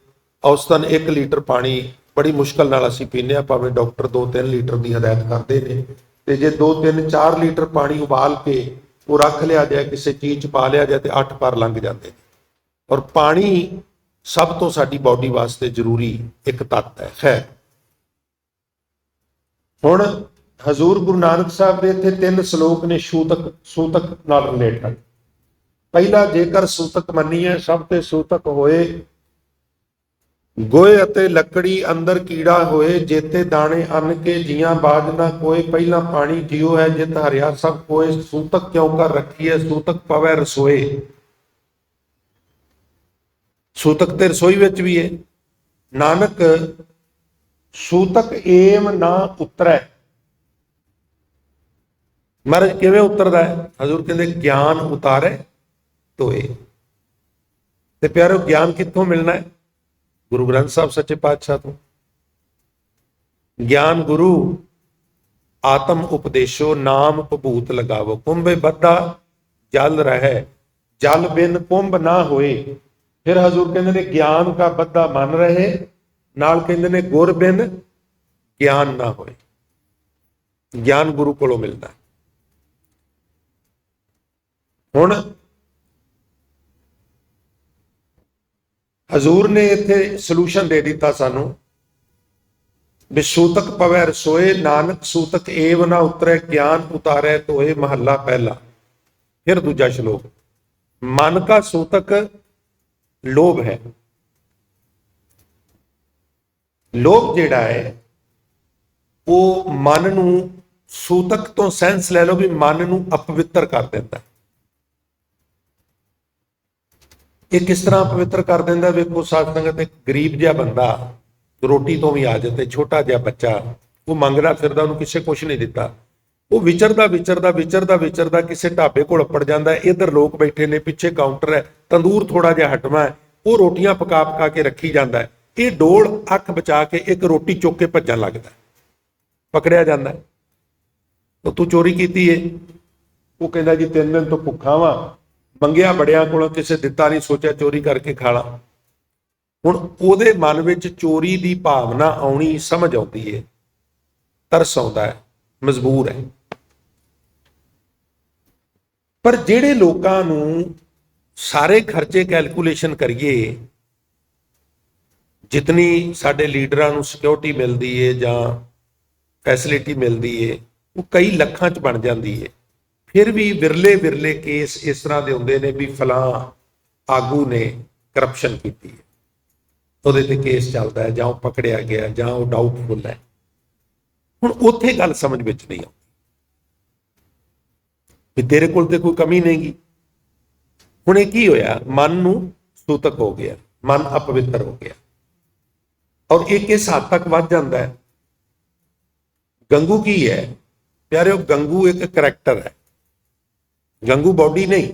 ਔਸਤਨ 1 ਲੀਟਰ ਪਾਣੀ ਬੜੀ ਮੁਸ਼ਕਲ ਨਾਲ ਅਸੀਂ ਪੀਂਦੇ ਹਾਂ, ਭਾਵੇਂ ਡਾਕਟਰ 2-3 ਲੀਟਰ ਦੀ ਹਦਾਇਤ ਕਰਦੇ ਨੇ। ਤੇ ਜੇ 2-3-4 ਲੀਟਰ ਪਾਣੀ ਉਬਾਲ ਕੇ ਉਹ ਰੱਖ ਲਿਆ ਜਾਏ, ਕਿਸੇ ਚੀਜ਼ 'ਚ ਪਾ ਲਿਆ ਜਾਏ ਤੇ 8 ਪਰ ਲੰਘ ਜਾਂਦੇ ਨੇ। ਔਰ ਪਾਣੀ ਸਭ ਤੋਂ ਸਾਡੀ ਬਾਡੀ ਵਾਸਤੇ ਜ਼ਰੂਰੀ ਇੱਕ ਤੱਤ ਹੈ। ਖੈਰ, ਹੁਣ ਹਜ਼ੂਰ ਗੁਰੂ ਨਾਨਕ ਸਾਹਿਬ ਦੇ ਇੱਥੇ 3 ਸ਼ਲੋਕ ਨੇ ਸੂਤਕ ਨਾਲ ਰਿਲੇਟਡ। ਪਹਿਲਾ, ਜੇਕਰ ਸੂਤਕ ਮੰਨੀਏ ਸਭ ਤੇ ਸੂਤਕ ਹੋਏ, ਗੋਏ ਅਤੇ ਲੱਕੜੀ ਅੰਦਰ ਕੀੜਾ ਹੋਏ, ਜੇਤੇ ਦਾਣੇ ਅੰਨ ਕੇ ਜੀਆਂ ਬਾਜ ਨਾ ਕੋਏ, ਪਹਿਲਾਂ ਪਾਣੀ ਜੀਓ ਹੈ ਜਿਤ ਹਰਿਆ ਸਭ ਕੋਏ। ਸੂਤਕ ਕਿਉਂ ਕਰ ਰੱਖੀ ਹੈ? ਸੂਤਕ ਪਵੈ ਰਸੋਏ। ਸੂਤਕ ਤੇ ਰਸੋਈ ਵਿੱਚ ਵੀ ਹੈ। ਨਾਨਕ ਸੂਤਕ ਏਮ ਨਾ ਉਤਰੈ। ਮਹਾਰਾਜ ਕਿਵੇਂ ਉਤਰਦਾ ਹੈ? ਹਜ਼ੂਰ ਕਹਿੰਦੇ ਗਿਆਨ ਉਤਾਰੇ ਤੋਏ। ਤੇ ਪਿਆਰੋ, ਗਿਆਨ ਕਿੱਥੋਂ ਮਿਲਣਾ ਹੈ? ਗੁਰੂ ਗ੍ਰੰਥ ਸਾਹਿਬ ਸੱਚੇ ਪਾਤਸ਼ਾਹ ਤੋਂ। ਗਿਆਨ ਗੁਰੂ ਆਤਮ ਉਪਦੇਸ਼ੋ ਨਾਮ ਭਬੂਤ ਲਗਾਵੋ, ਕੁੰਭੇ ਬੱਧਾ ਜਲ ਰਹਿ, ਜਲ ਬਿਨ ਕੁੰਭ ਨਾ ਹੋਏ। ਫਿਰ ਹਜ਼ੂਰ ਕਹਿੰਦੇ ਨੇ ਗਿਆਨ ਕਾ ਬੱਧਾ ਮਨ ਰਹੇ, ਨਾਲ ਕਹਿੰਦੇ ਨੇ ਗੁਰ ਬਿਨ ਗਿਆਨ ਨਾ ਹੋਏ। ਗਿਆਨ ਗੁਰੂ ਕੋਲੋਂ ਮਿਲਦਾ। ਹੁਣ ਹਜ਼ੂਰ ਨੇ ਇੱਥੇ ਸੋਲੂਸ਼ਨ ਦੇ ਦਿੱਤਾ ਸਾਨੂੰ ਵੀ ਸੂਤਕ ਪਵੈ ਰਸੋਏ, ਨਾਨਕ ਸੂਤਕ ਏਵ ਨਾ ਉਤਰੈ, ਗਿਆਨ ਉਤਾਰੈ ਤੋਏ। ਮਹੱਲਾ ਪਹਿਲਾ। ਫਿਰ ਦੂਜਾ ਸ਼ਲੋਕ, ਮਨ ਕਾ ਸੂਤਕ ਲੋਭ ਹੈ। ਲੋਭ ਜਿਹੜਾ ਹੈ ਉਹ ਮਨ ਨੂੰ, ਸੂਤਕ ਤੋਂ ਸੈਂਸ ਲੈ ਲਓ ਵੀ ਮਨ ਨੂੰ ਅਪਵਿੱਤਰ ਕਰ ਦਿੰਦਾ। ਇਹ ਕਿਸ ਤਰ੍ਹਾਂ ਪਵਿੱਤਰ ਕਰ ਦਿੰਦਾ? ਵੇਖੋ ਸਾਧ ਸੰਗਤ, ਇੱਕ ਗਰੀਬ ਜਿਹਾ ਬੰਦਾ ਰੋਟੀ ਤੋਂ ਵੀ ਆ ਜਾਂਦੇ, ਛੋਟਾ ਜਿਹਾ ਬੱਚਾ ਉਹ ਮੰਗਦਾ ਫਿਰਦਾ, ਉਹਨੂੰ ਕਿਸੇ ਕੁਛ ਨਹੀਂ ਦਿੱਤਾ, ਉਹ ਵਿਚਰਦਾ ਕਿਸੇ ਢਾਬੇ ਕੋਲ ਅੱਪੜ ਜਾਂਦਾ। ਇੱਧਰ ਲੋਕ ਬੈਠੇ ਨੇ, ਪਿੱਛੇ ਕਾਊਂਟਰ ਹੈ, ਤੰਦੂਰ ਥੋੜਾ ਜਿਹਾ ਹਟਵਾ ਹੈ, ਉਹ ਰੋਟੀਆਂ ਪਕਾ ਕੇ ਰੱਖੀ ਜਾਂਦਾ। ਇਹ ਡੋਲ ਅੱਖ ਬਚਾ ਕੇ ਇੱਕ ਰੋਟੀ ਚੁੱਕ ਕੇ ਭੱਜਣ ਲੱਗਦਾ, ਪਕੜਿਆ ਜਾਂਦਾ। ਉਹ ਤੂੰ ਚੋਰੀ ਕੀਤੀ ਏ? ਉਹ ਕਹਿੰਦਾ ਜੀ 3 ਦਿਨ ਤੋਂ ਭੁੱਖਾ ਵਾਂ, ਮੰਗਿਆ ਬੜਿਆਂ ਕੋਲੋਂ, ਕਿਸੇ ਦਿੱਤਾ ਨਹੀਂ, ਸੋਚਿਆ ਚੋਰੀ ਕਰਕੇ ਖਾ ਲਾ। ਹੁਣ ਉਹਦੇ ਮਨ ਵਿੱਚ ਚੋਰੀ ਦੀ ਭਾਵਨਾ ਆਉਣੀ ਸਮਝ ਆਉਂਦੀ ਹੈ, ਤਰਸ ਆਉਂਦਾ ਹੈ, ਮਜਬੂਰ ਹੈ। ਪਰ ਜਿਹੜੇ ਲੋਕਾਂ ਨੂੰ ਸਾਰੇ ਖਰਚੇ ਕੈਲਕੂਲੇਸ਼ਨ ਕਰੀਏ, ਜਿਤਨੀ ਸਾਡੇ ਲੀਡਰਾਂ ਨੂੰ ਸਿਕਿਉਰਿਟੀ ਮਿਲਦੀ ਹੈ ਜਾਂ ਫੈਸਿਲਿਟੀ ਮਿਲਦੀ ਹੈ, ਉਹ ਕਈ ਲੱਖਾਂ 'ਚ ਬਣ ਜਾਂਦੀ ਹੈ। ਫਿਰ ਵੀ ਵਿਰਲੇ ਕੇਸ ਇਸ ਤਰ੍ਹਾਂ ਦੇ ਹੁੰਦੇ ਨੇ ਵੀ ਫਲਾਂ ਆਗੂ ਨੇ ਕਰਪਸ਼ਨ ਕੀਤੀ ਹੈ, ਉਹਦੇ ਤੇ ਕੇਸ ਚੱਲਦਾ ਹੈ, ਜਾਂ ਉਹ ਪਕੜਿਆ ਗਿਆ, ਜਾਂ ਉਹ ਡਾਊਟਫੁਲ ਹੈ। ਹੁਣ ਉੱਥੇ ਗੱਲ ਸਮਝ ਵਿੱਚ ਨਹੀਂ ਆਉਂਦੀ ਵੀ ਤੇਰੇ ਕੋਲ ਤੇ ਕੋਈ ਕਮੀ ਨਹੀਂਗੀ। ਹੁਣ ਇਹ ਕੀ ਹੋਇਆ, ਮਨ ਨੂੰ ਸੂਤਕ ਹੋ ਗਿਆ, ਮਨ ਅਪਵਿੱਤਰ ਹੋ ਗਿਆ, ਔਰ ਇਹ ਕਿਸ ਹੱਦ ਤੱਕ ਵੱਧ ਜਾਂਦਾ ਹੈ। ਗੰਗੂ ਕੀ ਹੈ ਪਿਆਰਿਓ, ਗੰਗੂ ਇੱਕ ਕਰੈਕਟਰ ਹੈ, ਗੰਗੂ ਬਾਡੀ ਨਹੀਂ।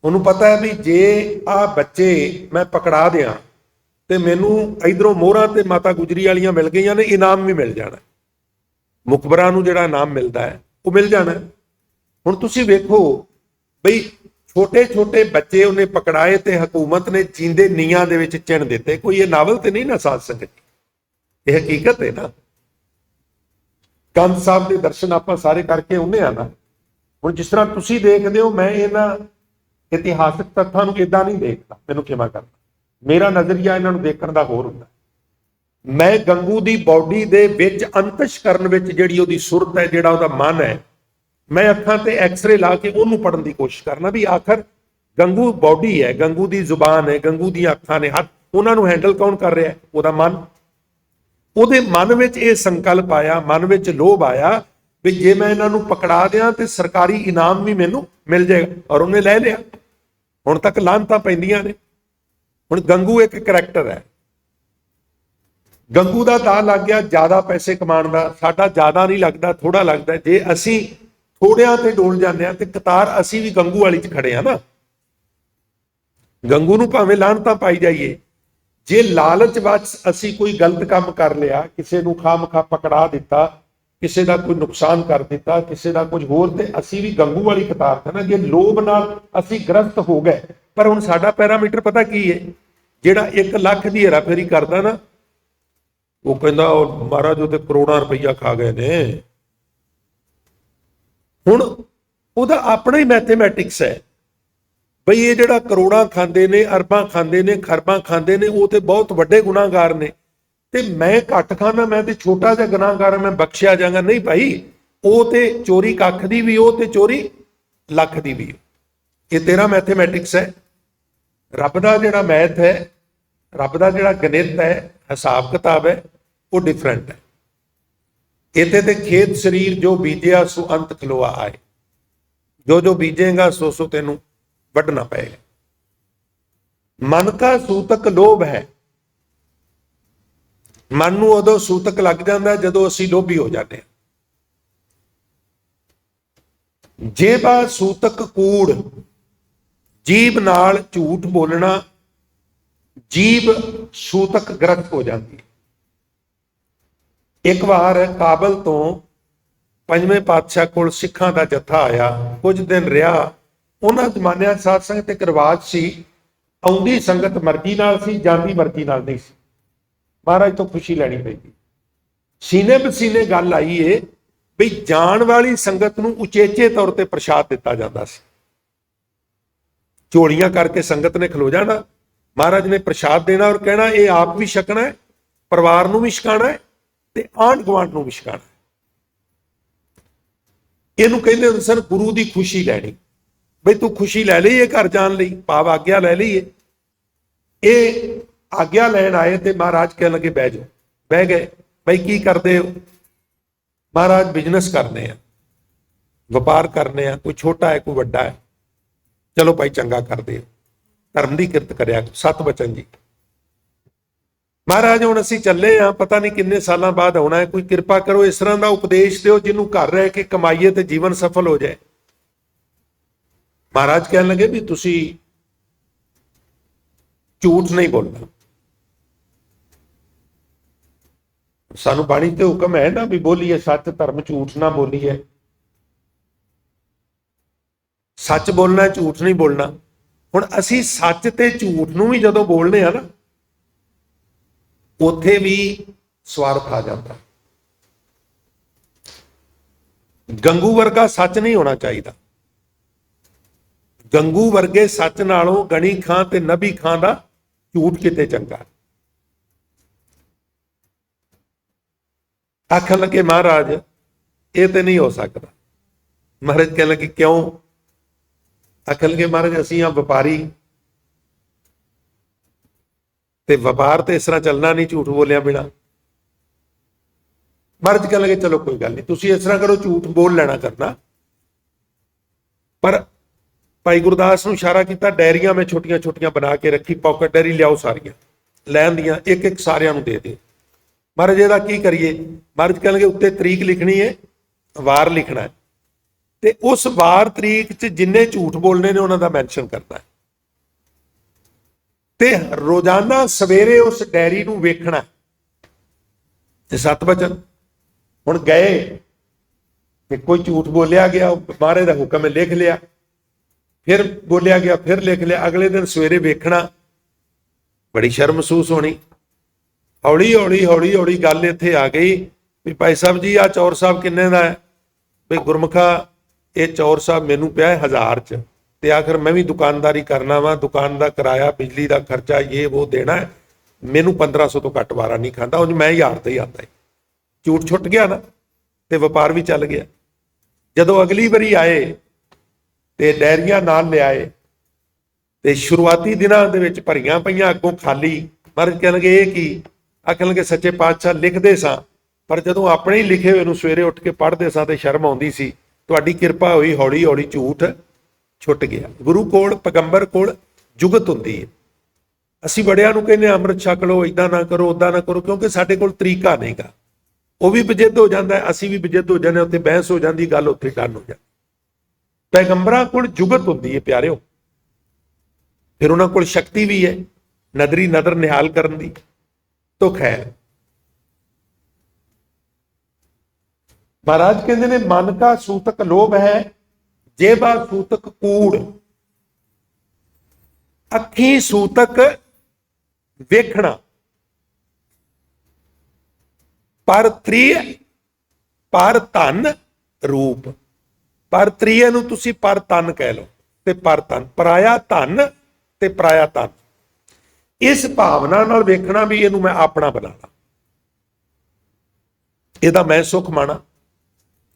ਉਹਨੂੰ ਪਤਾ ਹੈ ਵੀ ਜੇ ਆ ਬੱਚੇ ਮੈਂ ਪਕੜਾ ਦਿਆਂ ਤੇ ਮੈਨੂੰ ਇਧਰੋਂ ਮੋਹਰਾਂ ਤੇ ਮਾਤਾ ਗੁਜਰੀ ਵਾਲੀਆਂ ਮਿਲ ਗਈਆਂ ਨੇ, ਇਨਾਮ ਵੀ ਮਿਲ ਜਾਣਾ, ਮੁਖਬਰਾਂ ਨੂੰ ਜਿਹੜਾ ਇਨਾਮ ਮਿਲਦਾ ਹੈ ਉਹ ਮਿਲ ਜਾਣਾ। ਹੁਣ ਤੁਸੀਂ ਵੇਖੋ ਬਈ ਛੋਟੇ ਛੋਟੇ ਬੱਚੇ ਉਹਨੇ ਪਕੜਾਏ ਤੇ ਹਕੂਮਤ ਨੇ ਜੀਂਦੇ ਨੀਆਂ ਦੇ ਵਿੱਚ ਚਿਣ ਦਿੱਤੇ। ਕੋਈ ਇਹ ਨਾਵਲ ਤੇ ਨਹੀਂ ਨਾ ਸਾਧ ਸੰਗਤ, ਇਹ ਹਕੀਕਤ ਹੈ ਨਾ। ਕੰਧ ਸਾਹਿਬ ਦੇ ਦਰਸ਼ਨ ਆਪਾਂ ਸਾਰੇ ਕਰਕੇ ਆਉਂਦੇ ਆ ਨਾ। ਹੁਣ ਜਿਸ ਤਰ੍ਹਾਂ ਤੁਸੀਂ ਦੇਖਦੇ ਹੋ, ਮੈਂ ਇਹਨਾਂ ਇਤਿਹਾਸਕ ਤੱਥਾਂ ਨੂੰ ਇਦਾਂ ਨਹੀਂ ਦੇਖਦਾ, ਮੈਨੂੰ ਖਿਮਾ ਕਰਨਾ, ਮੇਰਾ ਨਜ਼ਰੀਆ ਇਹਨਾਂ ਨੂੰ ਦੇਖਣ ਦਾ ਹੋਰ ਹੁੰਦਾ। ਮੈਂ ਗੰਗੂ ਦੀ ਬਾਡੀ ਦੇ ਵਿੱਚ ਅੰਤਸ਼ ਕਰਨ ਵਿੱਚ ਜਿਹੜੀ ਉਹਦੀ ਸੁਰਤ ਹੈ, ਜਿਹੜਾ ਉਹਦਾ ਮਨ ਹੈ, ਮੈਂ ਅੱਖਾਂ ਤੇ ਐਕਸਰੇ ਲਾ ਕੇ ਉਹਨੂੰ ਪੜਨ ਦੀ ਕੋਸ਼ਿਸ਼ ਕਰਨਾ ਵੀ ਆਖਰ ਗੰਗੂ ਬਾਡੀ ਹੈ, ਗੰਗੂ ਦੀ ਜ਼ੁਬਾਨ ਹੈ, ਗੰਗੂ ਦੀਆਂ ਅੱਖਾਂ ਨੇ, ਹੱਥ, ਉਹਨਾਂ ਨੂੰ ਹੈਂਡਲ ਕੌਣ ਕਰ ਰਿਹਾ? ਉਹਦਾ ਮਨ। ਉਹਦੇ ਮਨ ਵਿੱਚ ਇਹ ਸੰਕਲਪ ਆਇਆ, ਮਨ ਵਿੱਚ ਲੋਭ ਆਇਆ ਵੀ ਜੇ ਮੈਂ ਇਹਨਾਂ ਨੂੰ ਪਕੜਾ ਦਿਆਂ ਤੇ ਸਰਕਾਰੀ ਇਨਾਮ ਵੀ ਮੈਨੂੰ ਮਿਲ ਜਾਏਗਾ, ਔਰ ਉਹਨੇ ਲੈ ਲਿਆ। ਹੁਣ ਤੱਕ ਲਾਹਨਤਾਂ ਪੈਂਦੀਆਂ ਨੇ। ਹੁਣ ਗੰਗੂ ਇੱਕ ਕਰੈਕਟਰ ਹੈ, ਗੰਗੂ ਦਾ ਦਾਅ ਲੱਗ ਗਿਆ ਜ਼ਿਆਦਾ ਪੈਸੇ ਕਮਾਉਣ ਦਾ। ਸਾਡਾ ਜ਼ਿਆਦਾ ਨਹੀਂ ਲੱਗਦਾ, ਥੋੜਾ ਲੱਗਦਾ। ਜੇ ਅਸੀਂ ਥੋੜਿਆਂ ਤੇ ਡੋਲ ਜਾਂਦੇ ਆ ਤੇ ਕਤਾਰ ਅਸੀਂ ਵੀ ਗੰਗੂ ਵਾਲੀ 'ਚ ਖੜੇ ਆ ਨਾ। ਗੰਗੂ ਨੂੰ ਭਾਵੇਂ ਲਾਹਨਤਾਂ ਪਾਈ ਜਾਈਏ, ਜੇ ਲਾਲਚ ਵਿੱਚ ਅਸੀਂ ਕੋਈ ਗਲਤ ਕੰਮ ਕਰ ਲਿਆ, ਕਿਸੇ ਨੂੰ ਖਾਮਖਾ ਪਕੜਾ ਦਿੱਤਾ, ਕਿਸੇ ਦਾ ਕੋਈ ਨੁਕਸਾਨ ਕਰ ਦਿੱਤਾ, ਕਿਸੇ ਦਾ ਕੁਝ ਹੋਰ, ਤੇ ਅਸੀਂ ਵੀ ਗੰਗੂ ਵਾਲੀ ਕਤਾਰ ਤੇ ਨਾ। ਜੇ ਲੋਭ ਨਾਲ ਅਸੀਂ ਗ੍ਰਸਤ ਹੋ ਗਏ, ਪਰ ਹੁਣ ਸਾਡਾ ਪੈਰਾਮੀਟਰ ਪਤਾ ਕੀ ਹੈ? ਜਿਹੜਾ 1 ਲੱਖ ਦੀ ਹੇਰਾਫੇਰੀ ਕਰਦਾ ਨਾ, ਉਹ ਕਹਿੰਦਾ ਉਹ ਮਹਾਰਾਜ ਉਹ ਤੇ ਕਰੋੜਾਂ ਰੁਪਈਆ ਖਾ ਗਏ ਨੇ। ਹੁਣ ਉਹਦਾ ਆਪਣਾ ਹੀ ਮੈਥਮੈਟਿਕਸ ਹੈ ਬਈ ਇਹ ਜਿਹੜਾ ਕਰੋੜਾਂ ਖਾਂਦੇ ਨੇ, ਅਰਬਾਂ ਖਾਂਦੇ ਨੇ, ਖਰਬਾਂ ਖਾਂਦੇ ਨੇ, ਉਹ ਤੇ ਬਹੁਤ ਵੱਡੇ ਗੁਨਾਹਗਾਰ ਨੇ, ਤੇ ਮੈਂ ਘੱਟ ਖਾਣਾ, ਮੈਂ ਤੇ ਛੋਟਾ ਜਿਹਾ ਗੁਨਾਹਗਾਰ, ਮੈਂ ਬਖਸ਼ਿਆ ਜਾਗਾ। ਨਹੀਂ ਭਾਈ, ਉਹ ਤੇ ਚੋਰੀ ਕੱਖ ਦੀ ਵੀ, ਉਹ ਤੇ ਚੋਰੀ ਲੱਖ ਦੀ ਵੀ। ਇਹ ਤੇਰਾ ਮੈਥਮੈਟਿਕਸ ਹੈ। ਰੱਬ ਦਾ ਜਿਹੜਾ ਮੈਥ ਹੈ, ਰੱਬ ਦਾ ਜਿਹੜਾ ਗਣਿਤ ਹੈ, ਹਿਸਾਬ ਕਿਤਾਬ ਹੈ, ਉਹ ਡਿਫਰੈਂਟ ਹੈ। ਇੱਥੇ ਤੇ ਖੇਤ ਸਰੀਰ ਜੋ ਬੀਜਿਆ ਸੋ ਅੰਤ ਖਲੋਆ ਆਏ, ਜੋ ਜੋ ਬੀਜੇਗਾ ਸੋ ਸੋ ਤੈਨੂੰ ਵੱਢਣਾ ਪਏਗਾ। ਮਨ ਕਾ ਸੂਤਕ ਲੋਭ ਹੈ। ਮਨ ਨੂੰ ਉਦੋਂ ਸੂਤਕ ਲੱਗ ਜਾਂਦਾ ਜਦੋਂ ਅਸੀਂ ਲੋਭੀ ਹੋ ਜਾਂਦੇ ਹਾਂ। ਜੇਬਾ ਸੂਤਕ ਕੂੜ, ਜੀਭ ਨਾਲ ਝੂਠ ਬੋਲਣਾ, ਜੀਭ ਸੂਤਕ ਗ੍ਰਸਤ ਹੋ ਜਾਂਦੀ ਹੈ। ਇੱਕ ਵਾਰ ਕਾਬਲ ਤੋਂ 5ਵੇਂ ਪਾਤਸ਼ਾਹ ਕੋਲ ਸਿੱਖਾਂ ਦਾ ਜੱਥਾ ਆਇਆ। ਕੁਝ ਦਿਨ ਰਿਹਾ। ਉਹਨਾਂ ਜ਼ਮਾਨਿਆਂ ਸਾਧ ਸੰਗਤ ਇੱਕ ਰਿਵਾਜ ਸੀ, ਆਉਂਦੀ ਸੰਗਤ ਮਰਜ਼ੀ ਨਾਲ ਸੀ, ਜਾਂਦੀ ਮਰਜ਼ੀ ਨਾਲ ਨਹੀਂ ਸੀ। ਮਹਾਰਾਜ ਤੋਂ ਖੁਸ਼ੀ ਲੈਣੀ ਪੈਂਦੀ। ਸੀਨੇ ਬਸੀਨੇ ਗੱਲ ਆਈ ਏ ਵੀ ਜਾਣ ਵਾਲੀ ਸੰਗਤ ਨੂੰ ਉਚੇਚੇ ਤੌਰ ਤੇ ਪ੍ਰਸ਼ਾਦ ਦਿੱਤਾ ਜਾਂਦਾ ਸੀ। ਝੋਲੀਆਂ ਕਰਕੇ ਸੰਗਤ ਨੇ ਖਲੋ ਜਾਣਾ, ਮਹਾਰਾਜ ਨੇ ਪ੍ਰਸ਼ਾਦ ਦੇਣਾ ਔਰ ਕਹਿਣਾ ਇਹ ਆਪ ਵੀ ਛਕਣਾ ਹੈ, ਪਰਿਵਾਰ ਨੂੰ ਵੀ ਛਕਾਣਾ ਹੈ ਤੇ ਆਂਢ ਗੁਆਂਢ ਨੂੰ ਵੀ ਛਕਾਣਾ। ਇਹਨੂੰ ਕਹਿੰਦੇ ਹੁੰਦੇ ਸਨ ਗੁਰੂ ਦੀ ਖੁਸ਼ੀ ਲੈਣੀ। ਬਈ ਤੂੰ ਖੁਸ਼ੀ ਲੈ ਲਈ ਇਹ ਘਰ ਜਾਣ ਲਈ, ਭਾਵ ਆਗਿਆ ਲੈ ਲਈਏ। ਇਹ ਆਗਿਆ ਲੈਣ ਆਏ ਤੇ ਮਹਾਰਾਜ ਕਹਿਣ ਲੱਗੇ ਬਹਿ ਜਾਓ। ਬਹਿ ਗਏ। ਬਈ ਕੀ ਕਰਦੇ ਹੋ? ਮਹਾਰਾਜ ਬਿਜ਼ਨਸ ਕਰਨੇ ਆ, ਵਪਾਰ ਕਰਨੇ ਆ, ਕੋਈ ਛੋਟਾ ਹੈ ਕੋਈ ਵੱਡਾ ਹੈ। ਚਲੋ ਭਾਈ ਚੰਗਾ ਕਰਦੇ ਹੋ, ਧਰਮ ਦੀ ਕਿਰਤ ਕਰਿਆ, 7 ਬਚਨ ਜੀ। ਮਹਾਰਾਜ ਹੁਣ ਅਸੀਂ ਚੱਲੇ ਆ, ਪਤਾ ਨਹੀਂ ਕਿੰਨੇ ਸਾਲਾਂ ਬਾਅਦ ਆਉਣਾ ਹੈ, ਕੋਈ ਕਿਰਪਾ ਕਰੋ ਇਸ ਤਰ੍ਹਾਂ ਦਾ ਉਪਦੇਸ਼ ਦਿਓ ਜਿਹਨੂੰ ਘਰ ਰਹਿ ਕੇ ਕਮਾਈਏ ਤੇ ਜੀਵਨ ਸਫਲ ਹੋ ਜਾਏ। ਮਹਾਰਾਜ ਕਹਿਣ ਲੱਗੇ ਵੀ ਤੁਸੀਂ ਝੂਠ ਨਹੀਂ ਬੋਲਣਾ। ਸਾਨੂੰ ਬਾਣੀ ਤੇ ਹੁਕਮ ਹੈ ਨਾ ਵੀ ਬੋਲੀਏ ਸੱਚ, ਧਰਮ, ਝੂਠ ਨਾ ਬੋਲੀਏ। ਸੱਚ ਬੋਲਣਾ, ਝੂਠ ਨਹੀਂ ਬੋਲਣਾ। ਹੁਣ ਅਸੀਂ ਸੱਚ ਤੇ ਝੂਠ ਨੂੰ ਵੀ ਜਦੋਂ ਬੋਲਨੇ ਆ ਨਾ, ਉੱਥੇ ਵੀ ਸਵਾਰਥ ਆ ਜਾਂਦਾ। ਗੰਗੂ ਵਰਗਾ ਸੱਚ ਨਹੀਂ ਹੋਣਾ ਚਾਹੀਦਾ। ਗੰਗੂ ਵਰਗੇ ਸੱਚ ਨਾਲੋਂ ਗਣੀ ਖਾਂ ਤੇ ਨਬੀ ਖਾਂ ਦਾ ਝੂਠ ਕਿਤੇ ਚੰਗਾ। ਆਖਣ ਲੱਗੇ ਮਹਾਰਾਜ ਇਹ ਤੇ ਨਹੀਂ ਹੋ ਸਕਦਾ। ਮਹਾਰਾਜ ਕਹਿਣ ਲੱਗੇ ਕਿਉਂ? ਆਖਣ ਲੱਗੇ ਮਹਾਰਾਜ ਅਸੀਂ ਆ ਵਪਾਰੀ, ਤੇ ਵਪਾਰ ਤੇ ਇਸ ਤਰ੍ਹਾਂ ਚੱਲਣਾ ਨਹੀਂ ਝੂਠ ਬੋਲਿਆ ਬਿਨਾ। महाराज कह लगे चलो कोई गल नहीं, तुसीं इस तरह करो, झूठ बोल लेना करना। पर भाई गुरदास नूं इशारा किया, डायरियां मैं छोटियां छोटियां बना के रखी, पॉकेट डायरी लियाओ सारियां, लैन दियां एक एक सारियां नूं दे दे। महाराज ਇਹਦਾ की करिए? महाराज कह लगे उत्ते तरीक लिखनी है, वार लिखना है, ते उस वार तरीक च जिन्ने झूठ बोलने ने उन्हां दा मैंशन करना है, ते रोजाना सवेरे उस डायरी नूं वेखना है। 7 वचन हुण गए ते कोई झूठ बोलिया गया, महाराज दा हुक्म है, लिख लिया, फिर बोलिया गया, फिर लिख लिया, अगले दिन सवेरे वेखना, बड़ी शर्म महसूस होनी। हौली हौली हौली हौली गल इत्थे आ गई भी भाई साहब जी आ चौर साहब किन्ने दा है? भी गुरमुखा ये चौर साहब मैनू पिया 1000 च, ते आखिर मैं भी दुकानदारी करना वा, दुकान का किराया, बिजली का खर्चा, ये वो देना है, मैनू 1500 तो घट वारा नहीं खाता, उंज मैं 1000 ते ही आता है। झूठ छुट गया ना, ते व्यापार भी चल गया। जदों अगली बारी आए ते डायरियां नाल ले आए, ते शुरुआती दिनां दे विच भरियां पईयां, अगों खाली। महाराज कह लगे ये की? आखन लगे सच्चे पातशाह लिखदे सां, पर जदों अपने ही लिखे हुए नूं सवेरे उठ के पढ़दे सां ते शर्म आउंदी सी, तुहाडी किरपा होई, हौली हौली झूठ छुट गया। गुरु कोल, पैगंबर कोल जुगत हुंदी है। असीं बड़ियां नूं कहने अमृत छक लो, इदां ना करो, उदां ना करो, क्योंकि साडे कोल तरीका नहींगा। वो भी बजिद्ध हो जाता है, असीं भी बजिद्ध हो जाने, उत्थे बहस हो जाती, गल उत्थे डन हो जाती। पैगंबरां कोल जुगत हुंदी है प्यारिओ, फिर उन्हां कोल शक्ति भी है नदरी नदर निहाल करन दी। तो खैर महाराज कहते ने मन का सूतक लोभ है, जेबा सूतक कूड़, अखी सूतक वेखना, पर त्रिय पर धन रूप। पर त्रिय नूं तुसीं पर तन कह लो, ते पर तन, पराया धन ते पराया तन, इस भावना नाल वेखना भी इहनूं मैं अपना बना ला, इहदा मैं सुख माणा।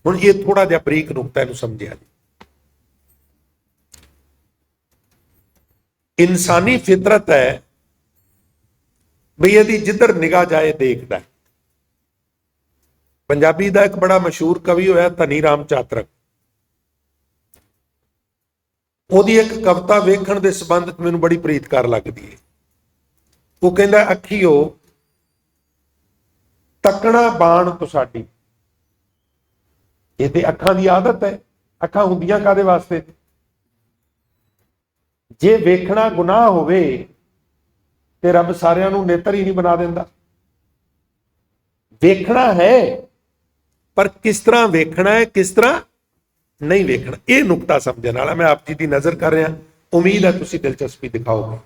हुण ये थोड़ा जिहा बरीक नुकता इहनूं समझिया जी। इंसानी फितरत है भी यदि जिधर निगाह जाए देखदा है। पंजाबी का एक बड़ा मशहूर कवि होया धनी राम चातरक, ਉਹਦੀ एक कविता वेखण के संबंध मैनूं बड़ी प्रीतकार लगती है। वो कहता अखियो तकना बाण तुसाडी, ये ते अखां दी आदत है, अखां हुंदियां कादे वास्ते? जे वेखना गुनाह होवे ते रब सारियां नूं नेत्र ही नहीं बना देंदा। वेखना है, पर किस तरह वेखना है, किस तरह नहीं वेखना, यह नुकता समझने वाला। मैं आप जी की नजर कर रहा, उम्मीद है तुसीं दिलचस्पी दिखाओगे।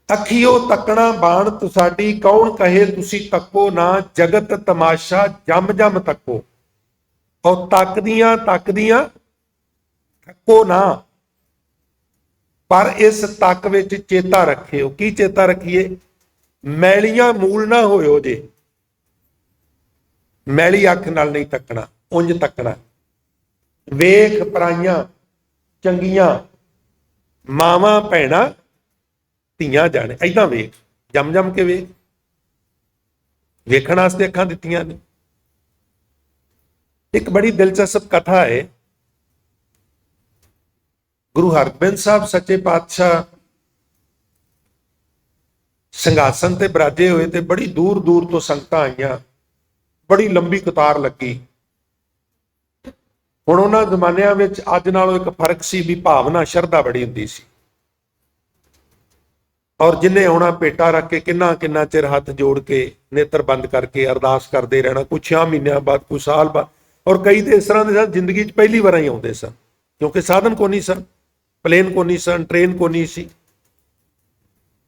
अखियो तकना बाण तुसाडी, कौन कहे तुसी तको ना, जगत तमाशा जम जम तको, और तकदियां तकदियां थको ना, पर इस तक विच चेता रखियो। की चेता रखिए? मैलियां मूल ना होयो जे, मैली अख नाल नहीं तकना, उंज तकना। वेख पराइयां चंगियां, मावां भैणां ਧੀਆਂ जाने, ऐदां वेख, जम जम के वेख। वेखण वास्ते अखां दित्तियां ने। एक बड़ी दिलचस्प कथा है, गुरु हरगोबिंद साहब सच्चे पातशाह संघासन ते बराजे हुए, ते बड़ी दूर दूर तो संगतां आईयां, बड़ी लंबी कतार लगी। हुण उन्हां जमानिਆਂ ਵਿੱਚ ਅੱਜ ਨਾਲੋਂ एक फर्क सी भी भावना शरधा बड़ी हुंदी सी, और जिन्हें आना भेटा रख के किन्ना किन्ना चिर हथ जोड़ के नेत्र बंद करके अरदास करते रहना, कुछ 6 महीनों बाद, कुछ साल बाद। और कई तो इस तरह के सन जिंदगी पहली बार ही आते सन, क्योंकि साधन को नहीं सन, प्लेन को नहीं सन, ट्रेन को नहीं सी,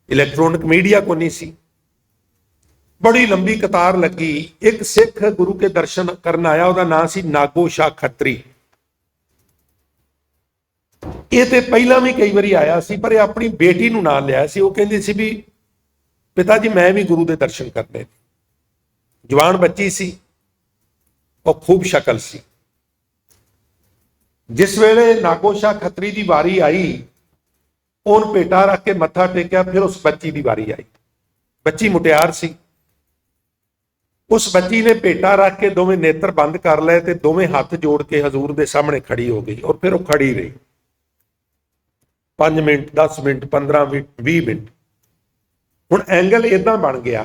इलैक्ट्रॉनिक मीडिया को नहीं सी। बड़ी लंबी कतार लगी। एक सिख गुरु के दर्शन करन आया, उसका नाम सी नागो शाह खत्री। ये तो पहला भी कई बार आया सी, पर अपनी बेटी नूं नाल लिया सी। वो कहंदी सी भी पिता जी मैं भी गुरु के दर्शन करने। जवान बच्ची सी और खूब शक्ल सी। जिस वेले नागो शाह खत्री की वारी आई, उन भेटा रख के मत्था टेकिया, फिर उस बच्ची की वारी आई। बच्ची मुटियार सी, उस बच्ची ने भेटा रख के दोवें नेत्र बंद कर लए ते दोवें हाथ जोड़ के हजूर के सामने खड़ी हो गई और फिर वो खड़ी रही 5 मिनट 10 मिनट 15 मिनट 20 मिनट। हुण एंगल इदां बन गया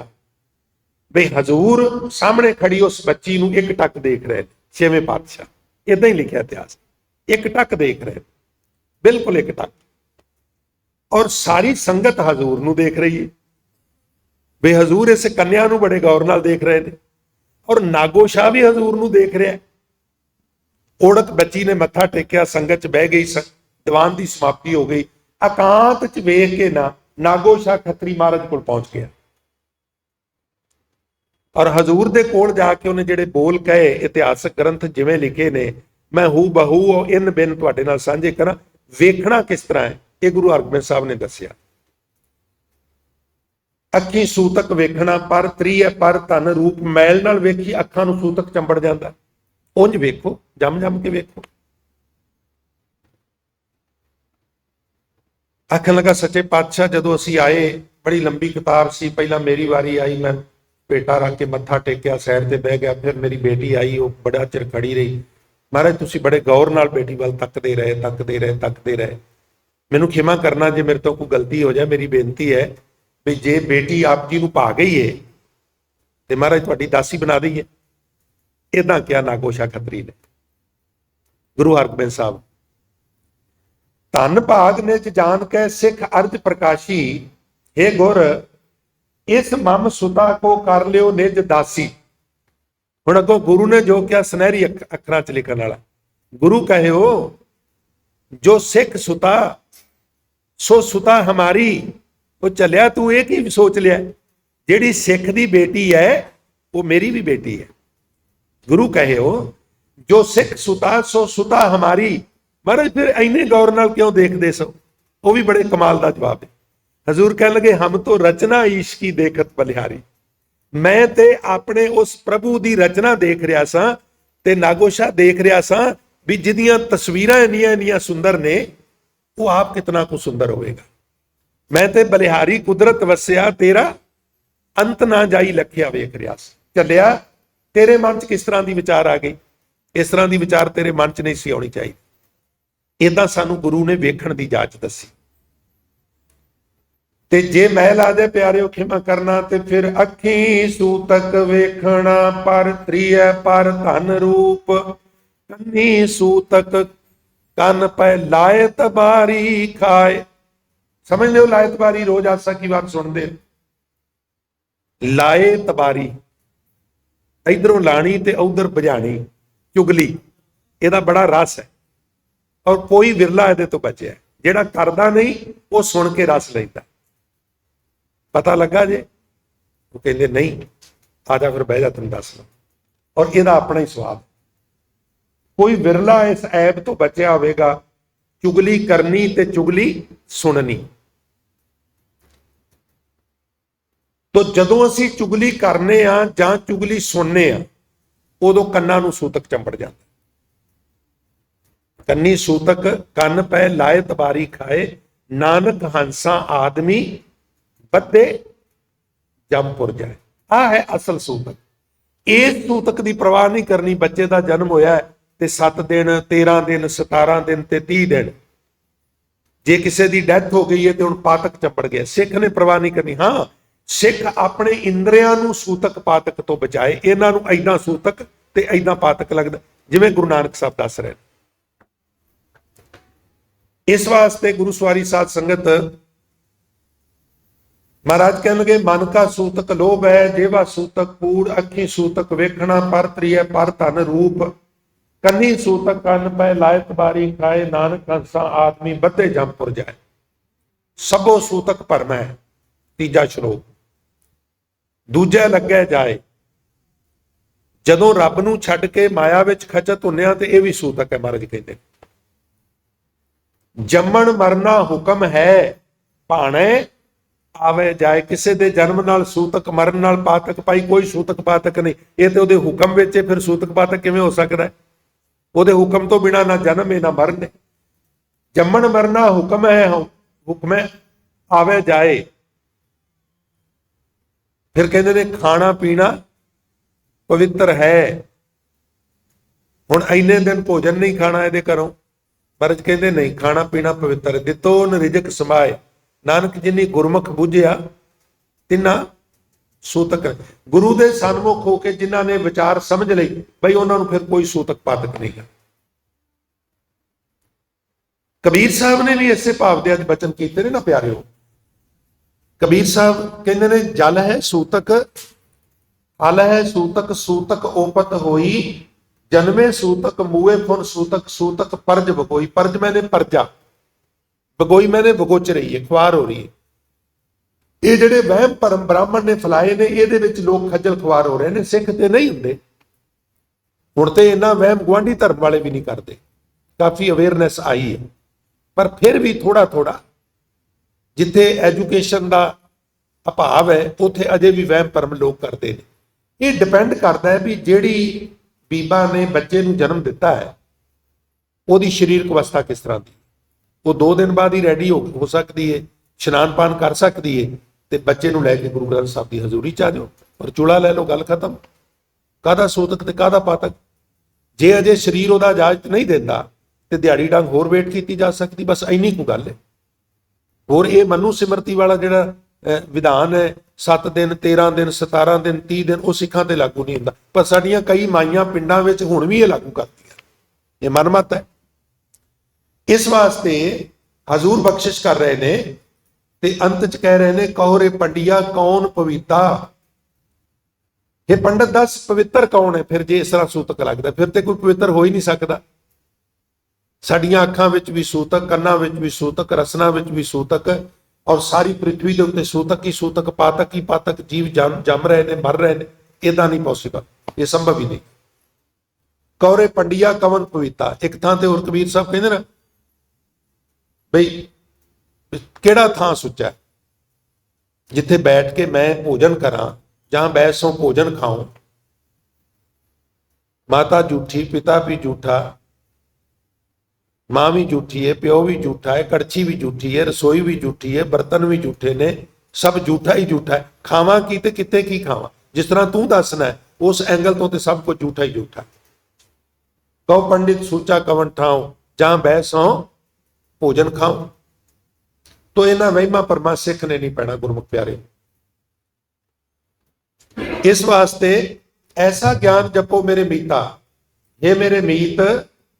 भी हजूर सामने खड़ी उस बच्ची नूं एक टक देख रहे, 6वें पातशाह इदां ही लिखिया इतिहास, एक टक देख रहे, बिल्कुल एक टक। और सारी संगत हजूर नूं देख रही है भी हजूर इस कन्या नूं बड़े गौर नाल देख रहे हैं और नागो शाह भी हजूर नूं देख रहा है। ओढ़क बच्ची ने मत्था टेकिया, संगत च बह गई, दीवान की समाप्ति हो गई। एकांत च वेख के ना नागो शाह खत्री महाराज कोल पहुंच गया और हजूर दे कोल जाके उन्हें जिहड़े बोल कहे इतिहासक ग्रंथ जिवें लिखे ने, मैं हू बहू इन बिन तुहाडे नाल सांझे करा। वेखना किस तरह है ये गुरु हरगोबिंद साहब ने दसिया। अखी सूतक वेखना पर त्रीय पर धन रूप, मैल नाल वेखी अखां नूं सूतक चंबड़ जांदा, उंज वेखो जम जम के वेखो। आखन लगा सच्चे पातशाह जदों असीं आए बड़ी लंबी कतार सी, पहला मेरी वारी आई, मैं पेटा रख के मत्था टेकिया, सैर ते बह गया, फिर मेरी बेटी आई, वो बड़ा चिर खड़ी रही। महाराज तुसीं बड़े गौर नाल बेटी वाल तकदे रहे। मैनूं खिमा करना जे मेरे तो कोई गलती हो जाए, मेरी बेनती है भी जे बेटी आप जी नूं भा गई है तो महाराज तुहाडी दासी बना दईए। इदां क्या नागोशा खत्री ने गुरु हरगोबिंद साहब। धन भाग निज जान कै सिख अर्ज प्रकाशी, हे गुर इस मम सुता को कर लियो निज दासी। हुण अगों गुरु ने जो क्या सुनहरी अखरां च लिखण वाला, गुरु कहे हो जो सिख सुता सो सुता हमारी। वो चलिया तू ये की सोच लिया, जिहड़ी सिख दी बेटी है वो मेरी भी बेटी है। गुरु कहे हो जो सिख सुता सो सुता हमारी। महाराज फिर इन्ने गौर नाल क्यों देखदे सो? वो भी बड़े कमाल का जवाब है। हजूर कह लगे हम तो रचना ईश की देखत बलिहारी। मैं ते अपने उस प्रभु की रचना देख रहा सा ते नागोशा देख रहा सा भी जिदियां तस्वीरां इन्नियां सुंदर ने, वो आप कितना कुछ सुंदर होएगा। मैं ते बलिहारी कुदरत वसिया तेरा अंत ना जाई लखिया वेख रहा सा। चलिया तेरे मन च किस तरह की विचार आ गई? इस तरह की विचार तेरे मन च नहीं सी आनी चाहिए। इदां सानू गुरु ने वेखण दी जाच दसी। ते जे मैल आ जाए प्यारिओ खिमा करना, ते फिर अखी सूतक वेखना पर त्रिय पर धन रूप, कन्नी सूतक कन पै लायत बारी खाए। समझ लो लायत बारी रोज आसा की बात सुनते। लाए तबारी इधरों लाणी ते उधर बजाणी, चुगली, ਇਹਦਾ बड़ा रस है और कोई विरला ਇਹਦੇ तो बचे है। ਜਿਹੜਾ करदा नहीं वो सुन के रस ਲੈਂਦਾ। पता लगा जे वो कहते नहीं, आजा फिर बह जा तुम दस। और ਇਹਦਾ अपना ही स्वाद। कोई विरला इस ऐब तो बचिया होवेगा चुगली करनी ते चुगली सुननी। तो जदों असीं चुगली करने आ जां चुगली सुनने आ, उदों कन्नां नूं सूतक चंबड़ जांदा। कन्नी सूतक कन पै लाए तबारी खाए, नानक हंसा आदमी बदे जमपुर जाए। आ है असल सूतक। इस सूतक की परवाह नहीं करनी। बच्चे का जन्म होया है ते 7 दिन 13 दिन 17 दिन ते 30 दिन, जे किसी की डैथ हो गई है तो हुण पातक चंबड़ गया, सिख ने परवाह नहीं करनी। हाँ, सिख अपने इंद्रियां नूं सूतक पातक तो बचाए। इन्हां नूं ऐना सूतक ते ऐना पातक लगदा, जिवें गुरु नानक साहब दस रहे। इस वास्ते गुरु सवारी साध संगत महाराज कह लगे मन का सूतक लोभ है, जेवा सूतक कूड़, अखी सूतक वेखना पर त्रिय पर धन रूप, कन्नी सूतक कन पै लायत बारी खाए, नानक हंसा आदमी बदे जमपुर जाए। सबो सूतक भरमा है। तीजा श्लोक। दूजा लगे जाए। जदों रब नूं छड्ड के माया विच खचत हुंदे ते यह भी सूतक है। महाराज कहते जम्मण मरना हुक्म है, भाणे आवे जाए। किसी दे जन्म नाल सूतक, मरण नाल पातक, भाई कोई सूतक पातक नहीं। ये तो उहदे हुक्म विच फिर सूतक पातक किवें हो सकदा है? उहदे हुक्म तो बिना ना जन्म है ना मरण है। जम्मण मरना हुक्म है, हुक्म आवे जाए। फिर कहते ने खाना पीना ਪਵਿੱਤਰ ਹੈ। ਹੁਣ ਇੰਨੇ ਦਿਨ ਭੋਜਨ ਨਹੀਂ ਖਾਣਾ ਇਹਦੇ ਘਰੋਂ, ਪਰ ਕਹਿੰਦੇ ਨਹੀਂ, ਖਾਣਾ ਪੀਣਾ ਪਵਿੱਤਰ ਹੈ। ਦਿੱਤੋ ਨ ਰਿਜਕ ਸਮਾਏ, ਨਾਨਕ ਜਿਨੀ ਗੁਰਮੁਖ ਬੁਝਿਆ ਤਿੰਨਾ ਸੂਤਕ। ਗੁਰੂ ਦੇ ਸਨਮੁਖ ਹੋ ਕੇ ਜਿਨ੍ਹਾਂ ਨੇ ਵਿਚਾਰ ਸਮਝ ਲਈ ਬਈ ਉਹਨਾਂ ਨੂੰ ਫਿਰ ਕੋਈ ਸੂਤਕ ਪਾਤਕ ਨਹੀਂ ਹੈ। ਕਬੀਰ ਸਾਹਿਬ ਨੇ ਵੀ ਇਸੇ ਭਾਵ ਦੇ ਅੱਜ ਬਚਨ ਕੀਤੇ ਨੇ ਨਾ ਪਿਆਰਿਓ। ਕਬੀਰ ਸਾਹਿਬ ਕਹਿੰਦੇ ਨੇ, ਜਲ ਹੈ ਸੂਤਕ, ਹਲ ਹੈ ਸੂਤਕ, ਸੂਤਕ ਓਪਤ ਹੋਈ, ਜਨਮੇ ਸੂਤਕ, ਮੂਏ ਫੁਨ ਸੂਤਕ, ਸੂਤਕ ਪਰਜ ਬਗੋਈ। ਪਰਜ ਮੈਨੇ ਪਰਜਾ, ਬਗੋਈ ਮੈਨੇ ਬਗੋਚ ਰਹੀ ਹੈ, ਖੁਆਰ ਹੋ ਰਹੀ ਹੈ। ਇਹ ਜਿਹੜੇ ਵਹਿਮ ਭਰਮ ਬ੍ਰਾਹਮਣ ਨੇ ਫੈਲਾਏ ਨੇ, ਇਹਦੇ ਵਿੱਚ ਲੋਕ ਖੱਜਲ ਖੁਆਰ ਹੋ ਰਹੇ ਨੇ। ਸਿੱਖ ਤੇ ਨਹੀਂ ਹੁੰਦੇ ਹੁਣ, ਤੇ ਇਹਨਾਂ ਵਹਿਮ ਗੁਆਂਢੀ ਧਰਮ ਵਾਲੇ ਵੀ ਨਹੀਂ ਕਰਦੇ। ਕਾਫੀ ਅਵੇਅਰਨੈਸ ਆਈ ਹੈ, ਪਰ ਫਿਰ ਵੀ ਥੋੜਾ ਥੋੜਾ ਜਿੱਥੇ ਐਜੂਕੇਸ਼ਨ ਦਾ ਅਭਾਵ ਹੈ ਉੱਥੇ ਅਜੇ ਵੀ ਵਹਿਮ ਭਰਮ ਲੋਕ ਕਰਦੇ ਨੇ। ਇਹ ਡਿਪੈਂਡ ਕਰਦਾ ਹੈ ਵੀ ਜਿਹੜੀ ਬੀਬਾ ਨੇ ਬੱਚੇ ਨੂੰ ਜਨਮ ਦਿੱਤਾ ਹੈ ਉਹਦੀ ਸਰੀਰਕ ਅਵਸਥਾ ਕਿਸ ਤਰ੍ਹਾਂ ਦੀ। ਉਹ 2 ਦਿਨ ਬਾਅਦ ਹੀ ਰੈਡੀ ਹੋ ਸਕਦੀ ਹੈ, ਇਸ਼ਨਾਨ ਪਾਨ ਕਰ ਸਕਦੀ ਹੈ, ਤੇ ਬੱਚੇ ਨੂੰ ਲੈ ਕੇ ਗੁਰੂ ਗ੍ਰੰਥ ਸਾਹਿਬ ਦੀ ਹਜ਼ੂਰੀ ਚ ਆ ਜਾਓ ਔਰ ਚੂੜਾ ਲੈ ਲਓ, ਗੱਲ ਖਤਮ। ਕਾਹਦਾ ਸੂਤਕ ਤੇ ਕਾਹਦਾ ਪਾਤਕ। ਜੇ ਅਜੇ ਸਰੀਰ ਉਹਦਾ ਇਜਾਜ਼ਤ ਨਹੀਂ ਦਿੰਦਾ ਤੇ ਦਿਹਾੜੀ ਡੰਗ ਹੋਰ ਵੇਟ ਕੀਤੀ ਜਾ ਸਕਦੀ, ਬਸ ਇੰਨੀ ਕੁ ਗੱਲ ਹੈ। ਹੋਰ ਇਹ ਮਨੂ ਸਿਮਰਤੀ ਵਾਲਾ ਜਿਹੜਾ ਵਿਧਾਨ ਹੈ 7 ਦਿਨ 13 ਦਿਨ 17 ਦਿਨ 30 ਦਿਨ, ਉਹ ਸਿੱਖਾਂ ਤੇ ਲਾਗੂ ਨਹੀਂ ਹੁੰਦਾ, ਪਰ ਸਾਡੀਆਂ ਕਈ ਮਾਈਆਂ ਪਿੰਡਾਂ ਵਿੱਚ ਹੁਣ ਵੀ ਇਹ ਲਾਗੂ ਕਰਦੀਆਂ। ਇਹ ਮਨਮਤ ਹੈ। ਇਸ ਵਾਸਤੇ ਹਜ਼ੂਰ ਬਖਸ਼ਿਸ਼ ਕਰ ਰਹੇ ਨੇ ਤੇ ਅੰਤ ਚ ਕਹਿ ਰਹੇ ਨੇ, ਕਹੋ ਰੇ ਪੰਡਿਆ ਕੌਣ ਪਵਿੱਤਾ। ਇਹ ਪੰਡਤ ਦੱਸ ਪਵਿੱਤਰ ਕੌਣ ਹੈ ਫਿਰ? ਜੇ ਇਸ ਤਰ੍ਹਾਂ ਸੂਤਕ ਲੱਗਦਾ ਫਿਰ ਤੇ ਕੋਈ ਪਵਿੱਤਰ ਹੋ ਹੀ ਨਹੀਂ ਸਕਦਾ। ਸਾਡੀਆਂ ਅੱਖਾਂ ਵਿੱਚ ਵੀ ਸੂਤਕ, ਕੰਨਾਂ ਵਿੱਚ ਵੀ ਸੂਤਕ, ਰਸਨਾ ਵਿੱਚ ਵੀ ਸੂਤਕ, ਔਰ ਸਾਰੀ ਪ੍ਰਿਥਵੀ ਦੇ ਉੱਤੇ ਸੂਤਕ ਹੀ ਸੂਤਕ, ਪਾਤਕ ਹੀ ਪਾਤਕ ਜੀਵ ਜੰਮ ਰਹੇ ਨੇ, ਮਰ ਰਹੇ ਨੇ। ਇਹਦਾ ਨਹੀਂ ਪੋਸੀਬਲ, ਇਹ ਸੰਭਵ ਹੀ ਨਹੀਂ। ਕੌਰੇ ਪੰਡਿਆ ਕਵਨ ਪਵਿੱਤਾ। ਇੱਕ ਥਾਂ ਤੇ ਹੋਰ ਕਬੀਰ ਸਾਹਿਬ ਕਹਿੰਦੇ ਨਾ ਬਈ ਕਿਹੜਾ ਥਾਂ ਸੁੱਚਾ ਜਿੱਥੇ ਬੈਠ ਕੇ ਮੈਂ ਭੋਜਨ ਕਰਾਂ ਜਾਂ ਬੈਸੋਂ ਭੋਜਨ ਖਾਉਂ। ਮਾਤਾ ਝੂਠੀ, ਪਿਤਾ ਵੀ ਝੂਠਾ, ਮਾਂ ਵੀ ਝੂਠੀ ਹੈ, ਪਿਓ ਵੀ ਝੂਠਾ ਹੈ, ਕੜਛੀ ਵੀ ਝੂਠੀ ਹੈ, ਰਸੋਈ ਵੀ ਝੂਠੀ ਹੈ, ਬਰਤਨ ਵੀ ਝੂਠੇ ਨੇ, ਸਭ ਝੂਠਾ ਹੀ ਝੂਠਾ ਹੈ। ਖਾਵਾਂ ਕੀ ਤੇ ਕਿਤੇ ਕੀ ਖਾਵਾਂ? ਜਿਸ ਤਰ੍ਹਾਂ ਤੂੰ ਦੱਸਣਾ ਹੈ ਉਸ ਐਂਗਲ ਤੋਂ ਤੇ ਸਭ ਕੁਝ ਝੂਠਾ ਹੀ ਝੂਠਾ। ਕਹੋ ਪੰਡਿਤ ਸੂਚਾ ਕਵਨ ਠਾਉ, ਜਾਂ ਬੈਸੋਂ ਭੋਜਨ ਖਾਉ। ਤੋ ਇਹਨਾਂ ਵਹਿਮਾਂ ਭਰਮਾਂ ਸਿੱਖ ਨੇ ਨਹੀਂ ਪੈਣਾ ਗੁਰਮੁਖ ਪਿਆਰੇ। ਇਸ ਵਾਸਤੇ ਐਸਾ ਗਿਆਨ ਜਪੋ ਮੇਰੇ ਮੀਤਾ, ਇਹ ਮੇਰੇ ਮੀਤ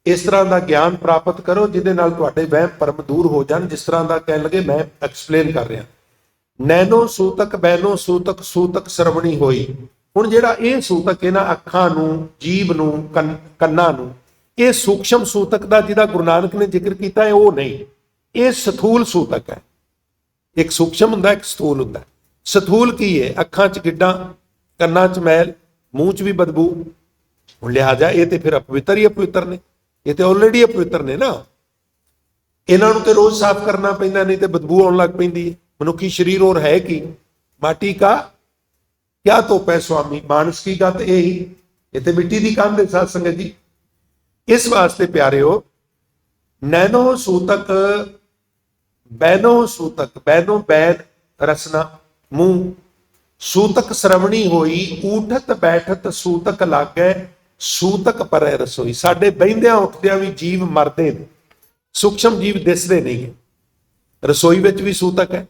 ਇਸ ਤਰ੍ਹਾਂ ਦਾ ਗਿਆਨ ਪ੍ਰਾਪਤ ਕਰੋ ਜਿਹਦੇ ਨਾਲ ਤੁਹਾਡੇ ਵਹਿਮ ਭਰਮ ਦੂਰ ਹੋ ਜਾਣ। ਜਿਸ ਤਰ੍ਹਾਂ ਦਾ ਕਹਿਣ ਲੱਗੇ ਮੈਂ ਐਕਸਪਲੇਨ ਕਰ ਰਿਹਾ। ਨੈਨੋ ਸੂਤਕ ਬੈਨੋ ਸੂਤਕ, ਸੂਤਕ ਸਰਵਣੀ ਹੋਈ। ਹੁਣ ਜਿਹੜਾ ਇਹ ਸੂਤਕ ਇਹਨਾਂ ਅੱਖਾਂ ਨੂੰ, ਜੀਭ ਨੂੰ, ਕੰਨਾਂ ਨੂੰ, ਇਹ ਸੂਖਸ਼ਮ ਸੂਤਕ ਦਾ ਜਿਹਦਾ ਗੁਰੂ ਨਾਨਕ ਨੇ ਜ਼ਿਕਰ ਕੀਤਾ ਹੈ ਉਹ ਨਹੀਂ, ਇਹ ਸਥੂਲ ਸੂਤਕ ਹੈ। ਇੱਕ ਸੂਖਸ਼ਮ ਹੁੰਦਾ, ਇੱਕ ਸਥੂਲ ਹੁੰਦਾ। ਸਥੂਲ ਕੀ ਹੈ? ਅੱਖਾਂ 'ਚ ਗਿੱਡਾਂ, ਕੰਨਾਂ 'ਚ ਮੈਲ, ਮੂੰਹ 'ਚ ਵੀ ਬਦਬੂ। ਹੁਣ ਲਿਹਾਜ਼ਾ ਇਹ ਤੇ ਫਿਰ ਅਪਵਿੱਤਰ ਹੀ ਅਪਵਿੱਤਰ ਨੇ, ਇਹ ਤੇ ਆਲਰੇਡੀ ਅਪਵਿੱਤਰ ਨੇ ਨਾ। ਇਹਨਾਂ ਨੂੰ ਤੇ ਰੋਜ਼ ਸਾਫ਼ ਕਰਨਾ ਪੈਂਦਾ, ਨਹੀਂ ਤੇ ਬਦਬੂ ਆਉਣ ਲੱਗ ਪੈਂਦੀ ਹੈ। ਮਨੁੱਖੀ ਸਰੀਰ ਹੋਰ ਹੈ ਕੀ? ਮਾਟੀ ਕਾ ਕਿਆ ਤੋਪੈ ਸੁਆਮੀ, ਮਾਨਸ ਕੀ ਗਤ ਇਹੀ। ਇਹ ਤੇ ਮਿੱਟੀ ਦੀ ਕੰਧ ਹੈ ਸਾਧ ਸੰਗਤ ਜੀ। ਇਸ ਵਾਸਤੇ ਪਿਆਰਿਓ, ਨੈਨੋ ਸੂਤਕ ਬੈਨੋ ਸੂਤਕ, ਬੈਨੋ ਬੈਨ ਰਸਨਾ ਮੂੰਹ, ਸੂਤਕ ਸਰਵਣੀ ਹੋਈ, ਊਠਤ ਬੈਠਤ ਸੂਤਕ ਲਾਗੈ, ਸੂਤਕ ਪਰੈ ਰਸੋਈ। ਸਾਡੇ ਬਹਿੰਦਿਆਂ ਉੱਠਦਿਆਂ ਵੀ ਜੀਵ ਮਰਦੇ ਨੇ, ਸੂਖਸ਼ਮ ਜੀਵ ਦਿਸਦੇ ਨਹੀਂ। ਰਸੋਈ ਵਿੱਚ ਵੀ ਸੂਤਕ ਹੈ,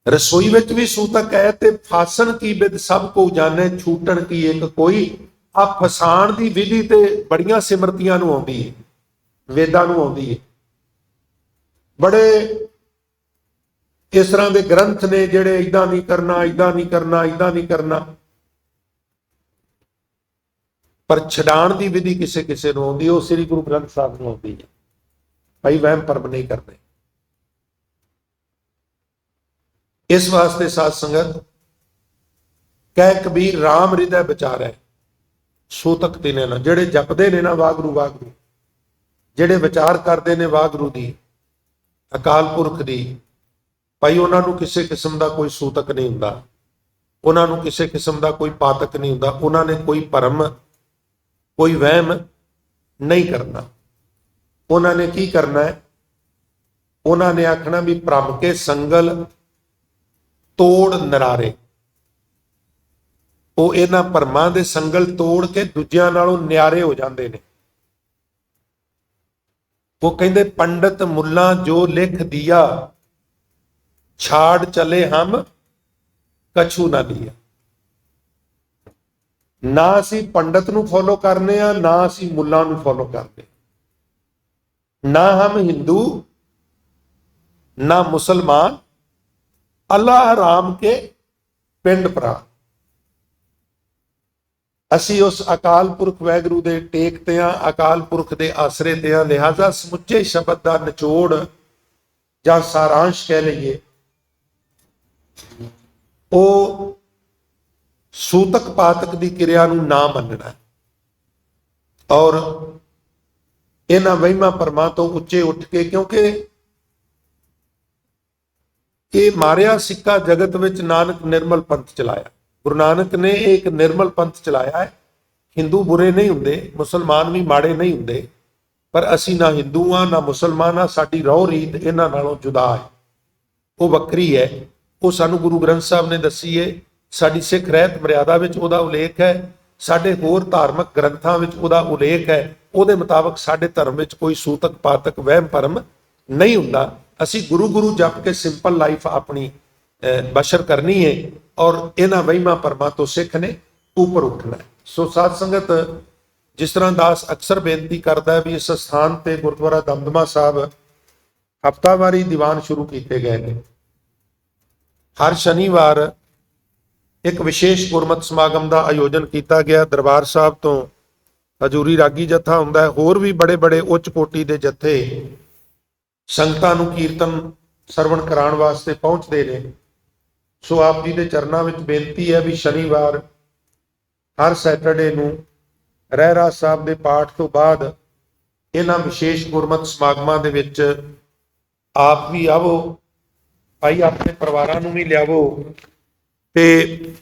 ਰਸੋਈ ਵਿੱਚ ਵੀ ਸੂਤਕ ਹੈ। ਤੇ ਫਾਸਣ ਕੀ ਵਿਦ ਸਭ ਕੋ ਜਾਣੈ, ਛੂਟਣ ਕੀ ਇੱਕ ਕੋਈ। ਆ ਫਸਾਣ ਦੀ ਵਿਧੀ ਤੇ ਬੜੀਆਂ ਸਿਮਰਤੀਆਂ ਨੂੰ ਆਉਂਦੀ ਹੈ, ਵੇਦਾਂ ਨੂੰ ਆਉਂਦੀ ਹੈ। ਬੜੇ ਇਸ ਤਰ੍ਹਾਂ ਦੇ ਗ੍ਰੰਥ ਨੇ ਜਿਹੜੇ ਏਦਾਂ ਨਹੀਂ ਕਰਨਾ, ਏਦਾਂ ਨਹੀਂ ਕਰਨਾ, ਏਦਾਂ ਨਹੀਂ ਕਰਨਾ, ਪਰ ਛਡਾਣ ਦੀ ਵਿਧੀ ਕਿਸੇ ਕਿਸੇ ਨੂੰ ਆਉਂਦੀ, ਉਹ ਸ੍ਰੀ ਗੁਰੂ ਗ੍ਰੰਥ ਸਾਹਿਬ ਨੂੰ ਆਉਂਦੀ ਹੈ। ਭਾਈ ਵਹਿਮ ਭਰਮ ਨਹੀਂ ਕਰਨੇ। ਇਸ ਵਾਸਤੇ ਸਾਧ ਸੰਗਤ ਕਹਿ ਕਬੀਰ ਰਾਮ ਹਿਰਦੈ ਵਿਚਾਰੈ, ਸੂਤਕ ਤਿਨੇ ਨਾ। ਜਿਹੜੇ ਜਪਦੇ ਨੇ ਨਾ ਵਾਹਿਗੁਰੂ ਵਾਹਿਗੁਰੂ, ਜਿਹੜੇ ਵਿਚਾਰ ਕਰਦੇ ਨੇ ਵਾਹਿਗੁਰੂ ਦੀ, ਅਕਾਲ ਪੁਰਖ ਦੀ, ਭਾਈ ਉਹਨਾਂ ਨੂੰ ਕਿਸੇ ਕਿਸਮ ਦਾ ਕੋਈ ਸੂਤਕ ਨਹੀਂ ਹੁੰਦਾ, ਉਹਨਾਂ ਨੂੰ ਕਿਸੇ ਕਿਸਮ ਦਾ ਕੋਈ ਪਾਤਕ ਨਹੀਂ ਹੁੰਦਾ। ਉਹਨਾਂ ਨੇ ਕੋਈ ਭਰਮ, ਕੋਈ ਵਹਿਮ ਨਹੀਂ ਕਰਨਾ। ਉਹਨਾਂ ਨੇ ਕੀ ਕਰਨਾ ਹੈ? ਉਹਨਾਂ ਨੇ ਆਖਣਾ ਵੀ ਭ੍ਰਮ ਕੇ ਸੰਗਲ ਤੋੜ ਨਰਾਰੇ। ਉਹ ਇਹਨਾਂ ਭਰਮਾਂ ਦੇ ਸੰਗਲ ਤੋੜ ਕੇ ਦੂਜਿਆਂ ਨਾਲੋਂ ਨਿਆਰੇ ਹੋ ਜਾਂਦੇ ਨੇ। ਉਹ ਕਹਿੰਦੇ ਪੰਡਤ ਮੁੱਲਾ ਜੋ ਲਿਖ ਦਿਆ, ਛਾੜ ਚਲੇ ਹਮ ਕਛੂ ਨਾ ਲਿਆ। ਨਾ ਅਸੀਂ ਪੰਡਤ ਨੂੰ ਫੋਲੋ ਕਰਨੇ ਆ, ਨਾ ਅਸੀਂ ਮੁੱਲਾ ਨੂੰ ਫੋਲੋ ਕਰਦੇ, ਨਾ ਹਮ ਹਿੰਦੂ ਨਾ ਮੁਸਲਮਾਨ, ਅੱਲਾਹ ਰਾਮ ਕੇ ਪਿੰਡ ਭਰਾ। ਅਸੀਂ ਉਸ ਅਕਾਲ ਪੁਰਖ ਵਾਹਿਗੁਰੂ ਦੇ ਟੇਕ ਤੇ ਆ, ਅਕਾਲ ਪੁਰਖ ਦੇ ਆਸਰੇ ਤੇ ਆ। ਲਿਹਾਜ਼ਾ ਸਮੁੱਚੇ ਸ਼ਬਦ ਦਾ ਨਿਚੋੜ ਜਾਂ ਸਾਰਾਂਸ਼ ਕਹਿ ਲਈਏ, ਉਹ ਸੂਤਕ ਪਾਤਕ ਦੀ ਕਿਰਿਆ ਨੂੰ ਨਾ ਮੰਨਣਾ ਔਰ ਇਹਨਾਂ ਵਹਿਮਾਂ ਭਰਮਾਂ ਤੋਂ ਉੱਚੇ ਉੱਠ ਕੇ, ਕਿਉਂਕਿ ਇਹ ਮਾਰਿਆ ਸਿੱਕਾ ਜਗਤ ਵਿੱਚ ਨਾਨਕ ਨਿਰਮਲ ਪੰਥ ਚਲਾਇਆ। ਗੁਰੂ ਨਾਨਕ ਨੇ ਇੱਕ ਨਿਰਮਲ ਪੰਥ ਚਲਾਇਆ ਹੈ। ਹਿੰਦੂ ਬੁਰੇ ਨਹੀਂ ਹੁੰਦੇ, ਮੁਸਲਮਾਨ ਵੀ ਮਾੜੇ ਨਹੀਂ ਹੁੰਦੇ, ਪਰ ਅਸੀਂ ਨਾ ਹਿੰਦੂ ਆ ਨਾ ਮੁਸਲਮਾਨ ਆ। ਸਾਡੀ ਰਹੁ ਰੀਤ ਇਹਨਾਂ ਨਾਲੋਂ ਜੁਦਾ ਹੈ, ਉਹ ਵੱਖਰੀ ਹੈ। ਉਹ ਸਾਨੂੰ ਗੁਰੂ ਗ੍ਰੰਥ ਸਾਹਿਬ ਨੇ ਦੱਸੀ ਹੈ। ਸਾਡੀ ਸਿੱਖ ਰਹਿਤ ਮਰਿਆਦਾ ਵਿੱਚ ਉਹਦਾ ਉਲੇਖ ਹੈ, ਸਾਡੇ ਹੋਰ ਧਾਰਮਿਕ ਗ੍ਰੰਥਾਂ ਵਿੱਚ ਉਹਦਾ ਉਲੇਖ ਹੈ। ਉਹਦੇ ਮੁਤਾਬਕ ਸਾਡੇ ਧਰਮ ਵਿੱਚ ਕੋਈ ਸੂਤਕ ਪਾਤਕ ਵਹਿਮ ਭਰਮ ਨਹੀਂ ਹੁੰਦਾ। ਅਸੀਂ ਗੁਰੂ ਗੁਰੂ ਜਪ ਕੇ ਸਿੰਪਲ ਲਾਈਫ ਆਪਣੀ ਬਸ਼ਰ ਕਰਨੀ ਹੈ ਔਰ ਇਹਨਾਂ ਵਹਿਮਾਂ ਭਰਮਾਂ ਤੋਂ ਸਿੱਖ ਨੇ ਉੱਪਰ ਉੱਠਣਾ ਹੈ। ਸੋ ਸਾਧ ਸੰਗਤ, ਜਿਸ ਤਰ੍ਹਾਂ ਦਾਸ ਅਕਸਰ ਬੇਨਤੀ ਕਰਦਾ ਹੈ ਵੀ ਇਸ ਸਥਾਨ ਤੇ ਗੁਰਦੁਆਰਾ ਦਮਦਮਾ ਸਾਹਿਬ ਹਫ਼ਤਾਵਾਰੀ ਦੀਵਾਨ ਸ਼ੁਰੂ ਕੀਤੇ ਗਏ ਨੇ। ਹਰ ਸ਼ਨੀਵਾਰ ਇੱਕ ਵਿਸ਼ੇਸ਼ ਗੁਰਮਤਿ ਸਮਾਗਮ ਦਾ ਆਯੋਜਨ ਕੀਤਾ ਗਿਆ। ਦਰਬਾਰ ਸਾਹਿਬ ਤੋਂ ਹਜ਼ੂਰੀ ਰਾਗੀ ਜੱਥਾ ਹੁੰਦਾ ਹੈ, ਹੋਰ ਵੀ ਬੜੇ ਬੜੇ ਉੱਚ ਕੋਟੀ ਦੇ ਜੱਥੇ ਸੰਗਤਾਂ ਨੂੰ ਕੀਰਤਨ ਸਰਵਣ ਕਰਾਉਣ ਵਾਸਤੇ ਪਹੁੰਚਦੇ ਨੇ। ਸੋ ਆਪ ਜੀ ਦੇ ਚਰਨਾਂ ਵਿੱਚ ਬੇਨਤੀ ਹੈ ਵੀ ਸ਼ਨੀਵਾਰ ਹਰ ਸੈਟਰਡੇ ਨੂੰ ਰਹਿਰਾਸ ਸਾਹਿਬ ਦੇ ਪਾਠ ਤੋਂ ਬਾਅਦ ਇਹਨਾਂ ਵਿਸ਼ੇਸ਼ ਗੁਰਮਤਿ ਸਮਾਗਮਾਂ ਦੇ ਵਿੱਚ ਆਪ ਵੀ ਆਵੋ, ਭਾਈ ਆਪਣੇ ਪਰਿਵਾਰਾਂ ਨੂੰ ਵੀ ਲਿਆਵੋ ਤੇ